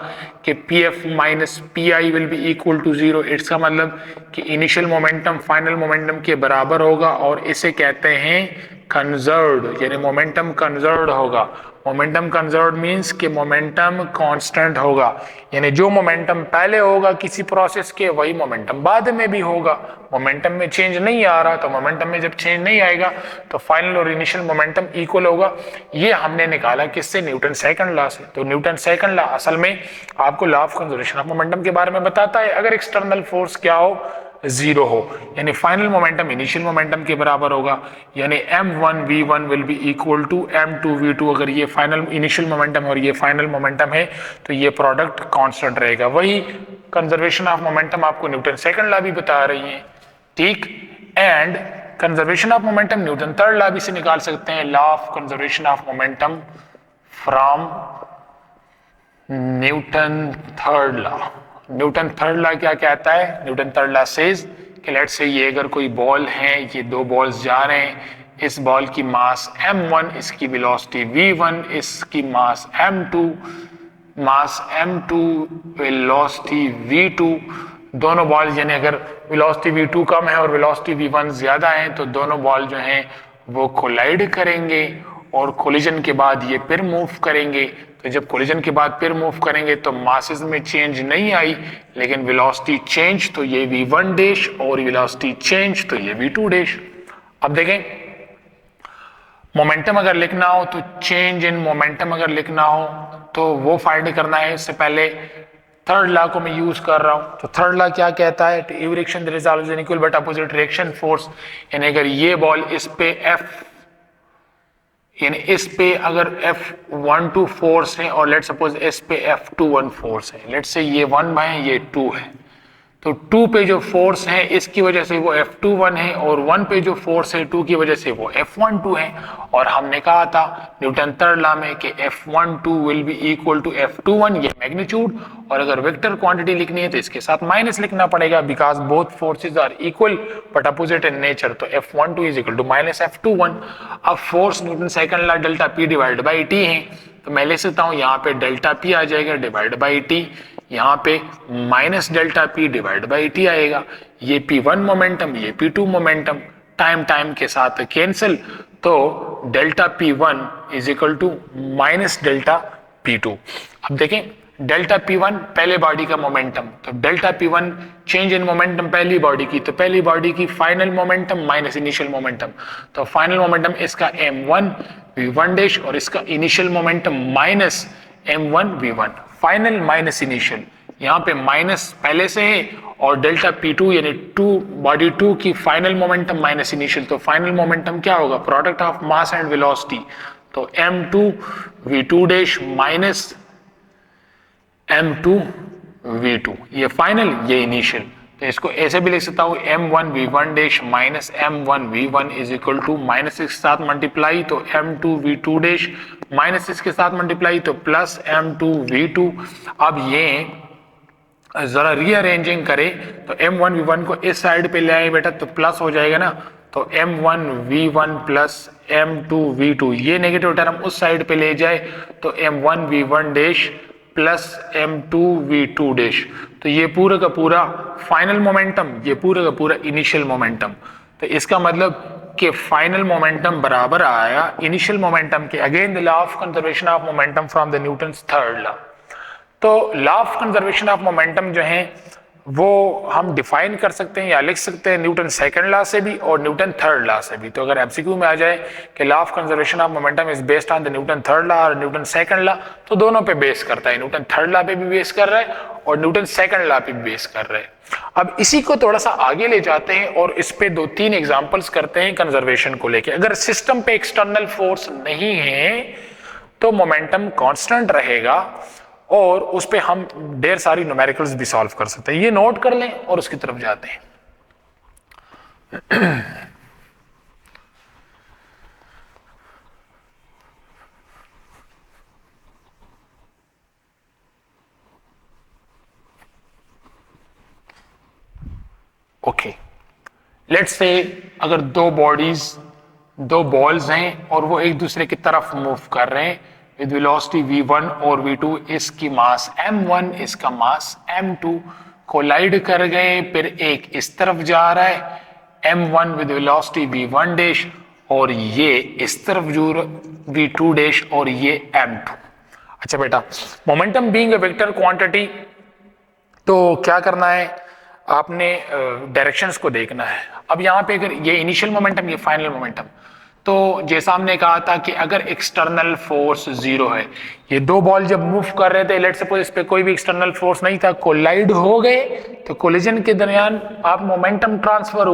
कि P F minus P I will be equal to zero. इसका मतलब कि इनिशियल मोमेंटम फाइनल मोमेंटम के बराबर होगा और इसे कहते हैं कंजर्व्ड, यानी मोमेंटम कंजर्व्ड होगा। मोमेंटम कंजर्व्ड मींस कि मोमेंटम कांस्टेंट होगा, यानी जो मोमेंटम पहले होगा किसी प्रोसेस के वही मोमेंटम बाद में भी होगा। मोमेंटम में चेंज नहीं आ रहा तो मोमेंटम में जब चेंज नहीं आएगा तो फाइनल और इनिशियल मोमेंटम इक्वल होगा। ये हमने निकाला किससे? न्यूटन सेकंड लॉ से। तो न्यूटन सेकंड लॉ असल में आपको law of conservation of momentum के बारे में बताता है। अगर एक्सटर्नल फोर्स क्या हो? जीरो हो, यानी फाइनल मोमेंटम इनिशियल मोमेंटम के बराबर होगा, यानी m1 v1 will be equal to m2 v2। अगर ये फाइनल इनिशियल मोमेंटम और ये फाइनल मोमेंटम है तो ये प्रोडक्ट कांस्टेंट रहेगा। वही कंजर्वेशन ऑफ मोमेंटम आपको न्यूटन सेकंड लॉ भी बता रही है, ठीक। And conservation of momentum Newton third law भी से निकाल सकते हैं, law of conservation of momentum from Newton third law. Newton third law क्या कहता है? न्यूटन थर्ड लॉ सेज कि लेट्स से ये अगर कोई बॉल है, ये दो बॉल्स जा रहे हैं, इस बॉल की मास m1, इसकी वेलोसिटी v1, इसकी मास m2, वेलोसिटी v2। दोनों बॉल यानी अगर वेलोसिटी v2 कम है और वेलोसिटी v1 ज्यादा है तो दोनों बॉल जो हैं वो कोलाइड करेंगे और कोलिजन के बाद ये फिर मूव करेंगे। तो जब कोलिजन के बाद फिर मूव करेंगे तो मासेस में चेंज नहीं आई, लेकिन वेलोसिटी चेंज तो ये v1 डैश और वेलोसिटी चेंज तो ये v2 डैश। अब देखें, मोमेंटम अगर लिखना हो तो चेंज इन मोमेंटम अगर लिखना हो तो वो फाइंड करना है। इससे पहले थर्ड लॉ को मैं यूज कर रहा हूं। तो थर्ड लॉ क्या कहता है? To every reaction there is always an equal but opposite reaction force. यानी अगर ये बॉल इस पे F, यानी इस पे अगर F12 फोर्स है और लेट सपोज इस पे F21 फोर्स है, लेट से ये 1 है ये 2 है, तो 2 पे जो फोर्स है इसकी वजह से वो F21 है और 1 पे जो फोर्स है 2 की वजह से वो F12 है। और हमने कहा था न्यूटन थर्ड लॉ में कि F12 will be equal to F21, ये मैग्नीट्यूड। और अगर वेक्टर क्वांटिटी लिखनी है तो इसके साथ माइनस लिखना पड़ेगा, because both forces are equal but opposite in nature. तो F12 is equal to minus F21। अब force Newton second law delta P divide by T है, तो मैं ले सकता हूँ यहाँ पे डेल्टा P आ जाएगा डिवाइड बाई T, यहाँ पे minus delta P divide by T आएगा। ये P1 मोमेंटम, ये P2 मोमेंटम टाइम के साथ कैंसिल, तो delta P1 is equal to minus delta P2। अब देखें, डेल्टा P1 पहले बॉडी का मोमेंटम, तो delta P1 change in momentum पहली बॉडी की, तो पहली बॉडी की final momentum minus initial momentum, तो फाइनल मोमेंटम इसका m1 v1 डैश और इसका initial momentum minus m1 v1, final minus initial. यहाँ पे माइनस पहले से है और डेल्टा P2 यानी बॉडी 2 की फाइनल मोमेंटम माइनस इनिशियल, तो फाइनल मोमेंटम क्या होगा? Product of mass and velocity, तो m2 v2 dash minus m2 v2, ये फाइनल ये इनिशियल। तो इसको ऐसे भी लिख सकता हूँ m1 v1 dash minus m1 v1 is equal to minus इसके साथ मल्टीप्लाई तो m2 v2 डैश माइनस इसके साथ मल्टीप्लाई तो प्लस m2 v2। अब ये जरा रीअरेंजिंग करें तो m1 v1 को इस साइड पे ले आए बेटा तो प्लस हो जाएगा ना, तो m1 v1 plus m2 v2, ये नेगेटिव टर्म उस साइड पे ले जाए तो m1 v1 dash plus m2 v2 dash, तो ये पूरा का पूरा फाइनल मोमेंटम, ये पूरा का पूरा इनिशियल मोमेंटम। तो इसका मतलब कि फाइनल मोमेंटम बराबर आया इनिशियल मोमेंटम के। Again the law of conservation of momentum from the Newton's third law. तो law of conservation of momentum जो है वो हम डिफाइन कर सकते हैं या लिख सकते हैं न्यूटन सेकंड लॉ से भी और न्यूटन थर्ड लॉ से भी। तो अगर एमसीक्यू में आ जाए कि law of conservation of momentum is based on the Newton third law और न्यूटन सेकंड लॉ, तो दोनों पे बेस करता है, न्यूटन थर्ड लॉ पे भी बेस कर रहा है और न्यूटन सेकंड लॉ पे भी बेस कर रहा है। अब इसी को थोड़ा सा आगे ले जाते हैं और इस पे 2-3 एग्जांपल्स करते हैं कंजर्वेशन को लेके। अगर सिस्टम पे एक्सटर्नल फोर्स नहीं है तो मोमेंटम कांस्टेंट रहेगा और उस पे हम ढेर सारी न्यूमेरिकल्स भी सॉल्व कर सकते हैं। ये नोट कर लें और उसकी तरफ जाते हैं। ओके, लेट्स से अगर दो बॉल्स हैं और वो एक दूसरे की तरफ मूव कर रहे हैं विद वेलोसिटी v1 और v2, इसकी मास m1, इसका मास m2, कोलाइड कर गए, फिर एक इस तरफ जा रहा है m1 with velocity v1 dash और ये इस तरफ जो v2 डैश और ये m2। अच्छा बेटा, momentum being a vector quantity, तो क्या करना है, आपने डायरेक्शंस को देखना है। अब यहाँ पे अगर ये इनिशियल मोमेंटम, ये फाइनल मोमेंटम, तो जैसा हमने कहा था कि अगर एक्सटर्नल फोर्स जीरो है, ये दो बॉल जब मूव कर रहे थे, लेट्स सपोज इस पे कोई भी एक्सटर्नल फोर्स नहीं था, कोलाइड हो गए, तो कोलिजन के दरमियान आप मोमेंटम ट्रांसफर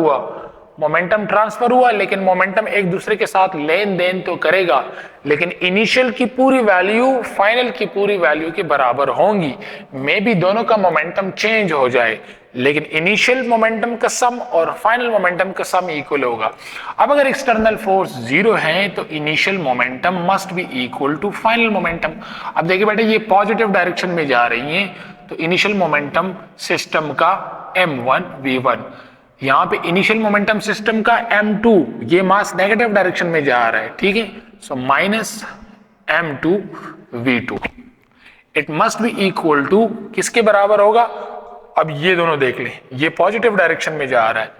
हुआ, लेकिन मोमेंटम एक दूसरे के साथ लेन देन तो करेगा, लेकिन इनिशियल की पूरी वैल्यू फाइनल की पूरी वैल्यू के बराबर होंगी। मे बी दोनों का मोमेंटम चेंज हो जाए, लेकिन इनिशियल मोमेंटम का सम और फाइनल मोमेंटम का सम इक्वल होगा। अब अगर एक्सटर्नल फोर्स जीरो है तो initial momentum must be equal to final momentum. अब देखिए बेटा, ये पॉजिटिव डायरेक्शन में जा रही हैं, तो इनिशियल मोमेंटम सिस्टम का m1 v1, यहां पे इनिशियल मोमेंटम सिस्टम का m2, ये मास नेगेटिव डायरेक्शन में जा रहा है, ठीक है, so minus m2 v2, it must be equal to किसके बराबर होगा। अब ये दोनों देख लें, ये पॉजिटिव डायरेक्शन में जा रहा है,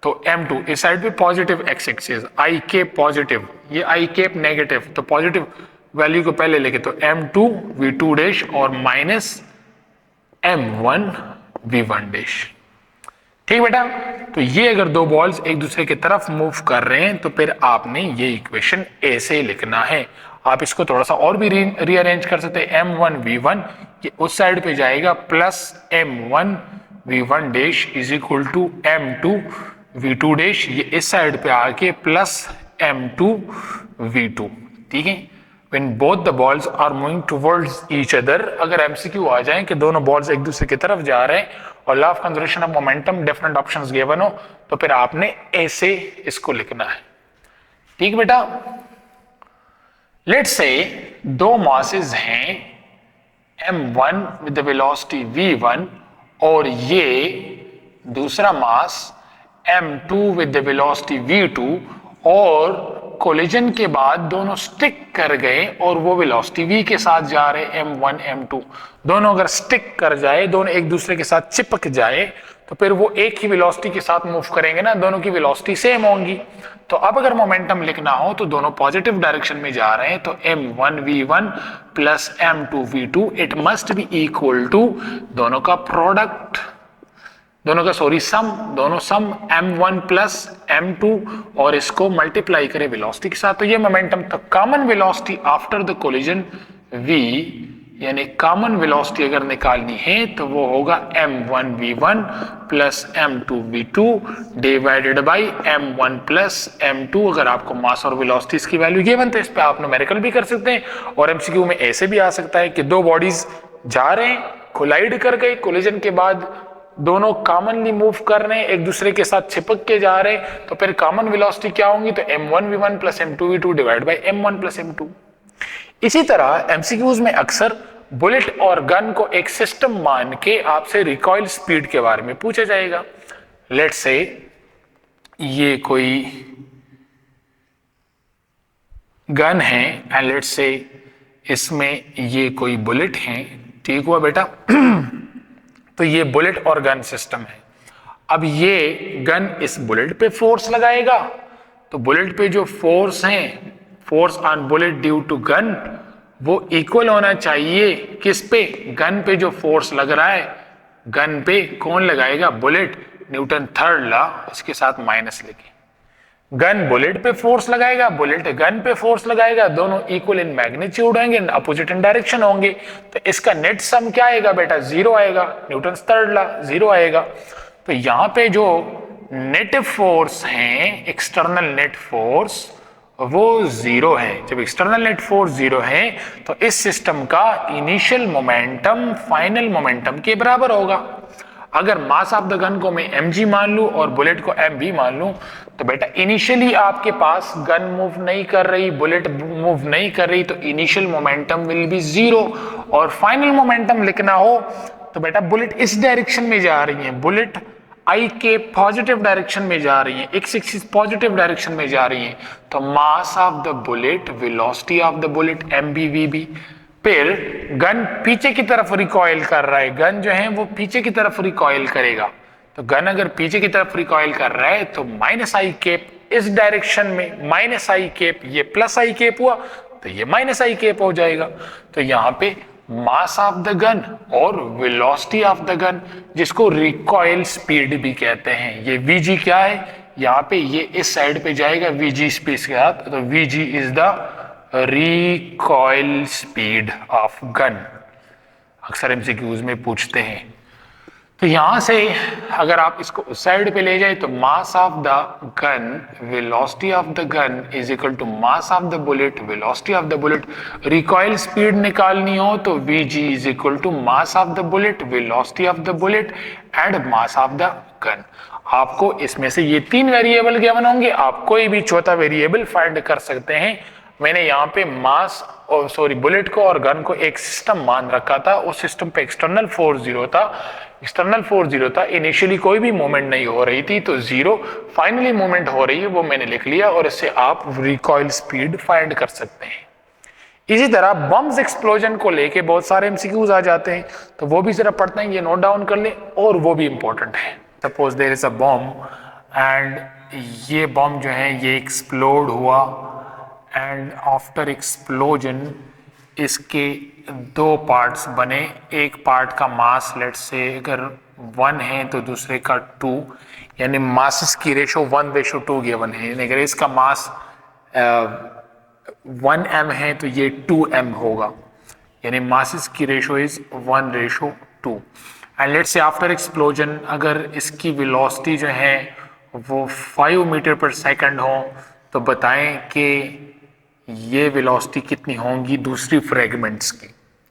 तो m2 इस साइड पे पॉजिटिव एक्स एक्सिस, आई केप पॉजिटिव, ये आई केप नेगेटिव, तो पॉजिटिव वैल्यू को पहले लेके, तो m2 v2 डैश और माइनस m1 v1 डैश। ठीक बेटा, तो ये अगर दो बॉल्स एक दूसरे की तरफ मूव कर रहे हैं तो फिर आपने ये इक्वेशन ऐसे लिखना है। आप इसको थोड़ा सा और भी रीअरेंज कर सकते हैं, m1 v1 ये उस साइड पे जाएगा plus m1 v1 dash is equal to m2 v2 dash, ये इस साइड पे आके प्लस m2 v2, ठीक है। When both the balls are moving towards each other, अगर MCQ आ जाए कि दोनों बॉल्स एक दूसरे की तरफ जा रहे हैं और law of conservation of momentum different options given हो, तो फिर आपने ऐसे इसको लिखना है, ठीक बेटा। लेट्स से दो मासेस हैं m1 with the velocity v1 और ये दूसरा मास m2 with the velocity v2, और कोलिजन के बाद दोनों स्टिक कर गए और वो वेलोसिटी v के साथ जा रहे m1 m2, दोनों अगर स्टिक कर जाए, दोनों एक दूसरे के साथ चिपक जाए, तो फिर वो एक ही वेलोसिटी के साथ मूव करेंगे ना, दोनों की वेलोसिटी सेम होंगी। तो अब अगर मोमेंटम लिखना हो तो दोनों पॉजिटिव डायरेक्शन में जा रहे हैं, तो m1 v1 plus m2 v2 it must be equal to दोनों का प्रोडक्ट, दोनों का सम, दोनों सम m1 प्लस m2 और इसको मल्टीप्लाई करें वेलोसिटी के साथ, तो ये मोमेंटम, तो common velocity after the collision v, यानी कॉमन वेलोसिटी अगर निकालनी है तो वो होगा m1 v1 plus m2 v2 divided by m1 plus m2। अगर आपको मास और वेलोसिटी की वैल्यू गिवन तो इस पे आप न्यूमेरिकल भी कर सकते हैं, और एमसीक्यू में ऐसे भी आ सकता है कि दो बॉडीज जा रहे हैं, कोलाइड कर गए, कोलिजन के बाद दोनों कॉमनली मूव कर रहे हैं, एक दूसरे के साथ चिपक के जा रहे हैं, तो फिर कॉमन वेलोसिटी क्या होंगी, तो m1 v1 plus m2 v2 divide by m1 plus m2। इसी तरह एमसीक्यूज में अक्सर बुलेट और गन को एक सिस्टम मान के आपसे रिकॉइल स्पीड के बारे में पूछा जाएगा। लेट्स से ये कोई गन है एंड लेट्स से इसमें ये कोई बुलेट है, ठीक हुआ बेटा। तो ये बुलेट और गन सिस्टम है। अब ये गन इस बुलेट पे फोर्स लगाएगा, तो बुलेट पे जो फोर्स है, force on bullet due to gun, वो इक्वल होना चाहिए किस पे, गन पे जो फोर्स लग रहा है, गन पे कौन लगाएगा, बुलेट, न्यूटन थर्ड लॉ इसके साथ माइनस लेके, गन बुलेट पे फोर्स लगाएगा, बुलेट गन पे फोर्स लगाएगा, दोनों इक्वल इन मैग्नीट्यूड होंगे, अपोजिट इन डायरेक्शन होंगे, तो इसका नेट सम क्या आएगा बेटा, जीरो आएगा, न्यूटन थर्ड लॉ जीरो आएगा। तो यहां पे जो नेट फोर्स है, एक्सटर्नल नेट फोर्स, वो जीरो है। जब एक्सटर्नल नेट फोर्स जीरो है तो इस सिस्टम का इनिशियल मोमेंटम फाइनल मोमेंटम के बराबर होगा। अगर मास ऑफ द गन को मैं mg मान लूं और बुलेट को mv मान लूं, तो बेटा इनिशियली आपके पास गन मूव नहीं कर रही, बुलेट मूव नहीं कर रही, तो initial momentum will be zero. और फाइनल मोमेंटम लिखना हो तो बेटा बुलेट इस डायरेक्शन में जा रही है, बुलेट आई के पॉजिटिव डायरेक्शन में जा रही है, एक्स एक्सिस पॉजिटिव डायरेक्शन में जा रही है, तो mass of the bullet, velocity of the bullet mvvb। फिर गन पीछे की तरफ रिकॉइल कर रहा है, गन जो है वो पीछे की तरफ रिकॉइल करेगा, तो गन अगर पीछे की तरफ रिकॉइल कर रहा है तो माइनस आई केप इस डायरेक्शन में, माइनस आई केप, ये प्लस आई केप हुआ तो ये माइनस आई केप हो जाएगा। तो यहाँ पे मास ऑफ द गन और वेलोसिटी ऑफ द गन, जिसको रिकॉइल स्पीड भी कहते हैं, ये वीजी क्या है, यहाँ पे ये इस साइड पे जाएगा वीजी स्पेस के साथ, तो VG is the recoil speed of gun, अक्सर एमसीक्यूज में पूछते हैं। तो यहां से अगर आप इसको उस साइड पे ले जाए तो mass of the gun, velocity of the gun is equal to mass of the bullet, velocity of the bullet. Recoil speed निकालनी हो तो Vg is equal to mass of the bullet, velocity of the bullet and mass of the gun. आपको इसमें से ये तीन variable given होंगे, आप कोई भी चौथा वेरिएबल फाइंड कर सकते हैं। मैंने यहाँ पे मास और बुलेट को और गन को एक सिस्टम मान रखा था, उस सिस्टम पे एक्सटर्नल फोर्स जीरो था, इनिशियली कोई भी मूवमेंट नहीं हो रही थी तो जीरो, फाइनली मूवमेंट हो रही है वो मैंने लिख लिया, और इससे आप रिकॉइल स्पीड फाइंड कर सकते हैं। इसी तरह बम्स एक्सप्लोजन को लेके बहुत सारे एमसीक्यूज आ जाते हैं, तो वो भी जरा पढ़ते हैं, ये नोट डाउन कर लें, और वो भी इंपॉर्टेंट है। Suppose there is a bomb and ये बॉम्ब जो है ये एक्सप्लोड हुआ, एंड आफ्टर एक्सप्लोजन इसके दो पार्ट्स बने, एक पार्ट का मास लेट्स से अगर 1 है तो दूसरे का 2, यानी मासेस की रेशो 1:2 गिवन है, यानी अगर इसका मास 1m है तो ये 2m होगा, यानी मासेस की ratio is 1:2। And let's say after explosion अगर इसकी वेलोसिटी जो है वो 5 मीटर पर सेकंड हो, तो बताएं कि ये वेलोसिटी कितनी होंगी दूसरी फ्रेगमेंट्स की।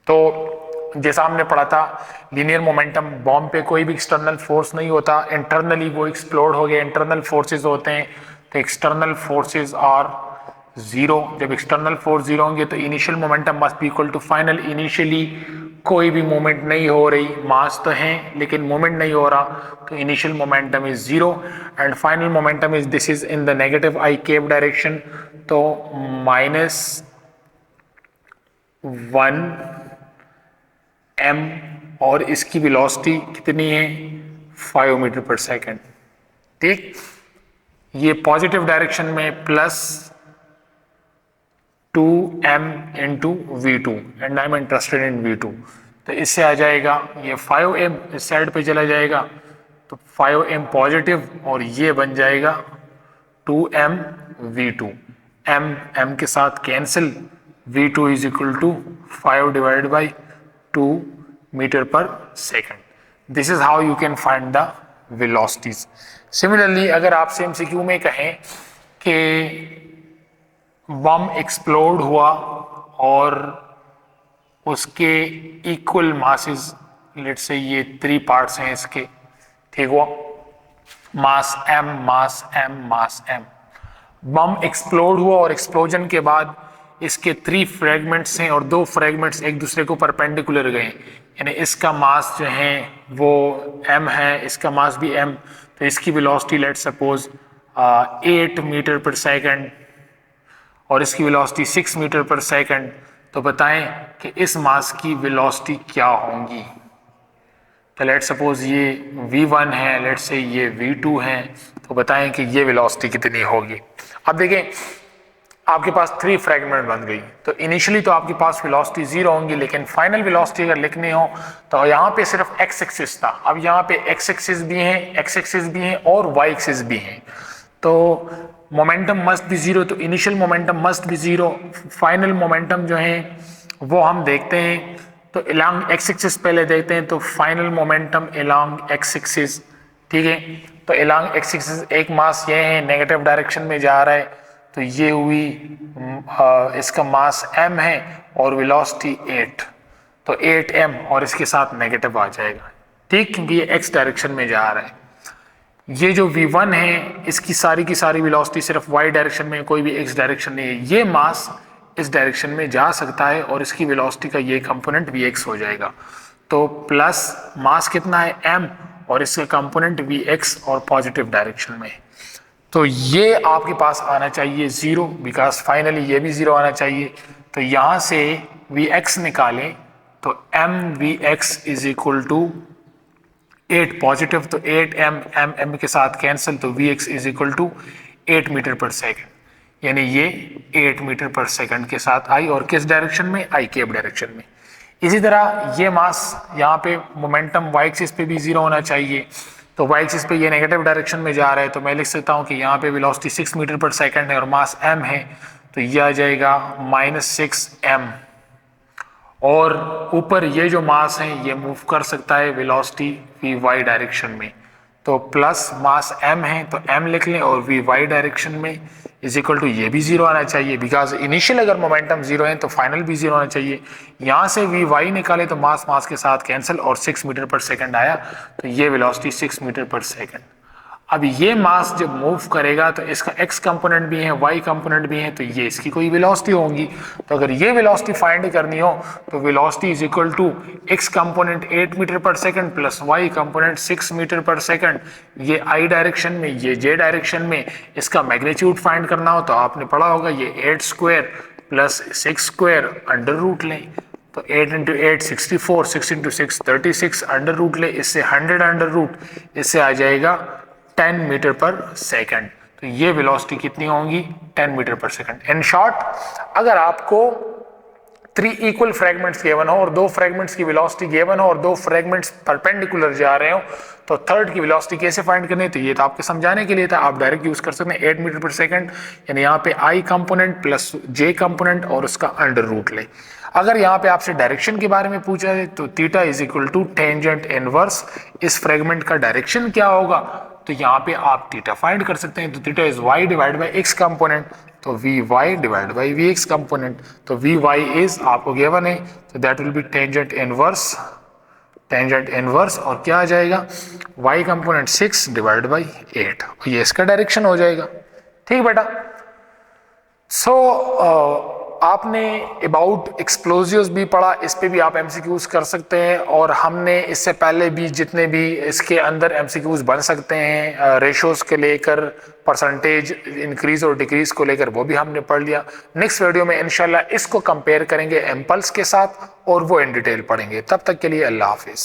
तो जैसा हमने पढ़ा था, लीनियर मोमेंटम बॉम्ब पे कोई भी एक्सटर्नल फोर्स नहीं होता, इंटरनली वो एक्सप्लोड हो गए, इंटरनल फोर्सेस होते हैं, तो एक्सटर्नल फोर्सेस आर जीरो। जब एक्सटर्नल फोर्स जीरो होंगे तो initial momentum must be equal to final. Initially कोई भी मूवमेंट नहीं हो रही, मास तो है लेकिन मूवमेंट नहीं हो रहा, तो initial momentum is zero and final momentum is this is in the negative i cap direction, तो -1m और इसकी वेलोसिटी कितनी है 5 मीटर पर सेकंड। ठीक, ये पॉजिटिव डायरेक्शन में +2m into v2 and I am interested in v2, तो इससे आ जाएगा ये 5m इस साइड पे चला जाएगा तो 5m पॉजिटिव और ये बन जाएगा 2m v2, m के साथ cancel, v2 is equal to 5 divided by 2 metre पर second. This is how you can find the velocities. Similarly अगर आपसे एमसीक्यू में कहें कि बम एक्सप्लोड हुआ और उसके इक्वल मासेस, लेट्स से ये 3 पार्ट्स हैं इसके, ठीक हुआ, मास m, मास m, मास m। बम एक्सप्लोड हुआ और एक्सप्लोजन के बाद इसके 3 फ्रेगमेंट्स हैं और 2 फ्रेगमेंट्स एक दूसरे को परपेंडिकुलर गए, यानी इसका मास जो है वो m है, इसका मास भी m, तो इसकी वेलोसिटी लेट्स सपोज 8 मीटर पर सेकंड और इसकी वेलोसिटी 6 मीटर पर सेकंड, तो बताएं कि इस मास की वेलोसिटी क्या होंगी। तो लेट्स सपोज ये v1 है, लेट्स से ये v2 है, तो बताएं कि ये वेलोसिटी कितनी होगी। अब देखें आपके पास 3 फ्रेगमेंट बन गई, तो इनिशियली तो आपके पास वेलोसिटी 0 होंगी, लेकिन फाइनल वेलोसिटी अगर लिखनी हो तो यहाँ पे सिर्फ x एक्सिस था, अब यहाँ पे x एक्सिस भी है, x एक्सिस भी है और y एक्सिस भी है, तो मोमेंटम मस्ट बी 0, तो initial momentum must B 0, final momentum जो है वो हम देखते हैं, तो अलोंग x एक्सिस पहले देखते हैं, तो final momentum along x axis, ठीक है, तो अलोंग x एक्सिस एक मास ये है नेगेटिव डायरेक्शन में जा रहा है, तो ये हुई इसका मास m है और वेलोसिटी 8, तो 8m और इसके साथ नेगेटिव आ जाएगा, ठीक, क्योंकि ये x डायरेक्शन में जा रहा है। ये जो v1 है इसकी सारी की सारी वेलोसिटी सिर्फ y डायरेक्शन में, कोई भी x डायरेक्शन नहीं है, ये मास इस डायरेक्शन में जा सकता है और इसकी वेलोसिटी का ये कंपोनेंट vx हो जाएगा, तो प्लस मास कितना है m और इसका कंपोनेंट वी एक्स और पॉजिटिव डायरेक्शन में। तो ये आपके पास आना चाहिए 0, बिकॉज फाइनली ये भी 0 आना चाहिए। तो यहाँ से वी एक्स निकालें तो m v x is equal to 8 positive, तो 8 एम के साथ कैंसिल, तो v x is equal to 8 metre per second, यानी ये 8 मीटर पर सेकंड के साथ आई, और किस डायरेक्शन में, आई कैप डायरेक्शन में। इसी तरह ये मास यहाँ पे मोमेंटम वाई एक्सिस पे भी 0 होना चाहिए, तो वाई एक्सिस पे ये नेगेटिव डायरेक्शन में जा रहा है, तो मैं लिख सकता हूँ कि यहाँ पे वेलोसिटी 6 मीटर पर सेकंड है और मास m है, तो ये आ जाएगा -6m। और ऊपर ये जो मास है ये मूव कर सकता है वेलोसिटी वी वाई डायरेक्शन में, तो प्लस मास m है तो m लिख लें, और वी वाई डायरेक्शन में इज इक्वल टू ये भी 0 आना चाहिए, बिकॉज इनिशियल अगर मोमेंटम 0 है तो फाइनल भी 0 आना चाहिए। यहाँ से वी वाई निकाले तो मास मास के साथ कैंसिल, और 6 मीटर पर सेकंड आया, तो ये वेलोसिटी 6 मीटर पर सेकंड। अब ये मास जब मूव करेगा तो इसका x कंपोनेंट भी है, y कंपोनेंट भी है, तो ये इसकी कोई वेलोसिटी होगी। तो अगर ये वेलोसिटी फाइंड करनी हो तो velocity is equal to x component 8 metre पर second plus y component 6 metre पर सेकंड, ये i डायरेक्शन में, ये j डायरेक्शन में। इसका मैग्नीट्यूड फाइंड करना हो तो आपने पढ़ा होगा, ये 8 square plus 6 square under root लें, तो 8 इंटू 8 64, 6 इंटू 6 36 अंडर रूट ले, इससे 100 अंडर रूट, इससे आ जाएगा 10 मीटर पर सेकंड। तो ये वेलोसिटी कितनी होगी, 10 मीटर पर सेकंड। इन शॉर्ट, अगर आपको 3 इक्वल फ्रैगमेंट्स गिवन हो और 2 फ्रैगमेंट्स की वेलोसिटी गिवन हो और 2 फ्रैगमेंट्स परपेंडिकुलर जा रहे हो, तो थर्ड की वेलोसिटी कैसे फाइंड करनी है, तो ये तो आपके समझाने के लिए था, आप डायरेक्ट यूज कर सकते हैं 8 मीटर पर सेकंड, यानी यहाँ पे आई कंपोनेंट प्लस जे कंपोनेंट और उसका अंडर रूट ले। अगर यहाँ पे आपसे डायरेक्शन के बारे में पूछा है तो theta is equal to tangent inverse, इस फ्रैगमेंट का डायरेक्शन क्या होगा, तो यहाँ पे आप थीटा फाइंड कर सकते हैं। तो theta is y divide by x component, तो v y divide by v x component, तो वी वाई इज आपको गिवन है, तो that will be tangent inverse, tangent inverse, और क्या आ जाएगा, y कंपोनेंट 6 डिवाइड बाई 8, ये इसका डायरेक्शन हो जाएगा। ठीक बेटा। सो आपने अबाउट एक्सप्लोजिव्स भी पढ़ा, इस पे भी आप एमसीक्यूज कर सकते हैं, और हमने इससे पहले भी जितने भी इसके अंदर एमसीक्यूज बन सकते हैं रेशोज के लेकर, परसेंटेज इंक्रीज और डिक्रीज को लेकर, वो भी हमने पढ़ लिया। नेक्स्ट वीडियो में इंशाल्लाह इसको कंपेयर करेंगे इम्पल्स के साथ और वो इन डिटेल पढ़ेंगे। तब तक के लिए अल्लाह हाफिज।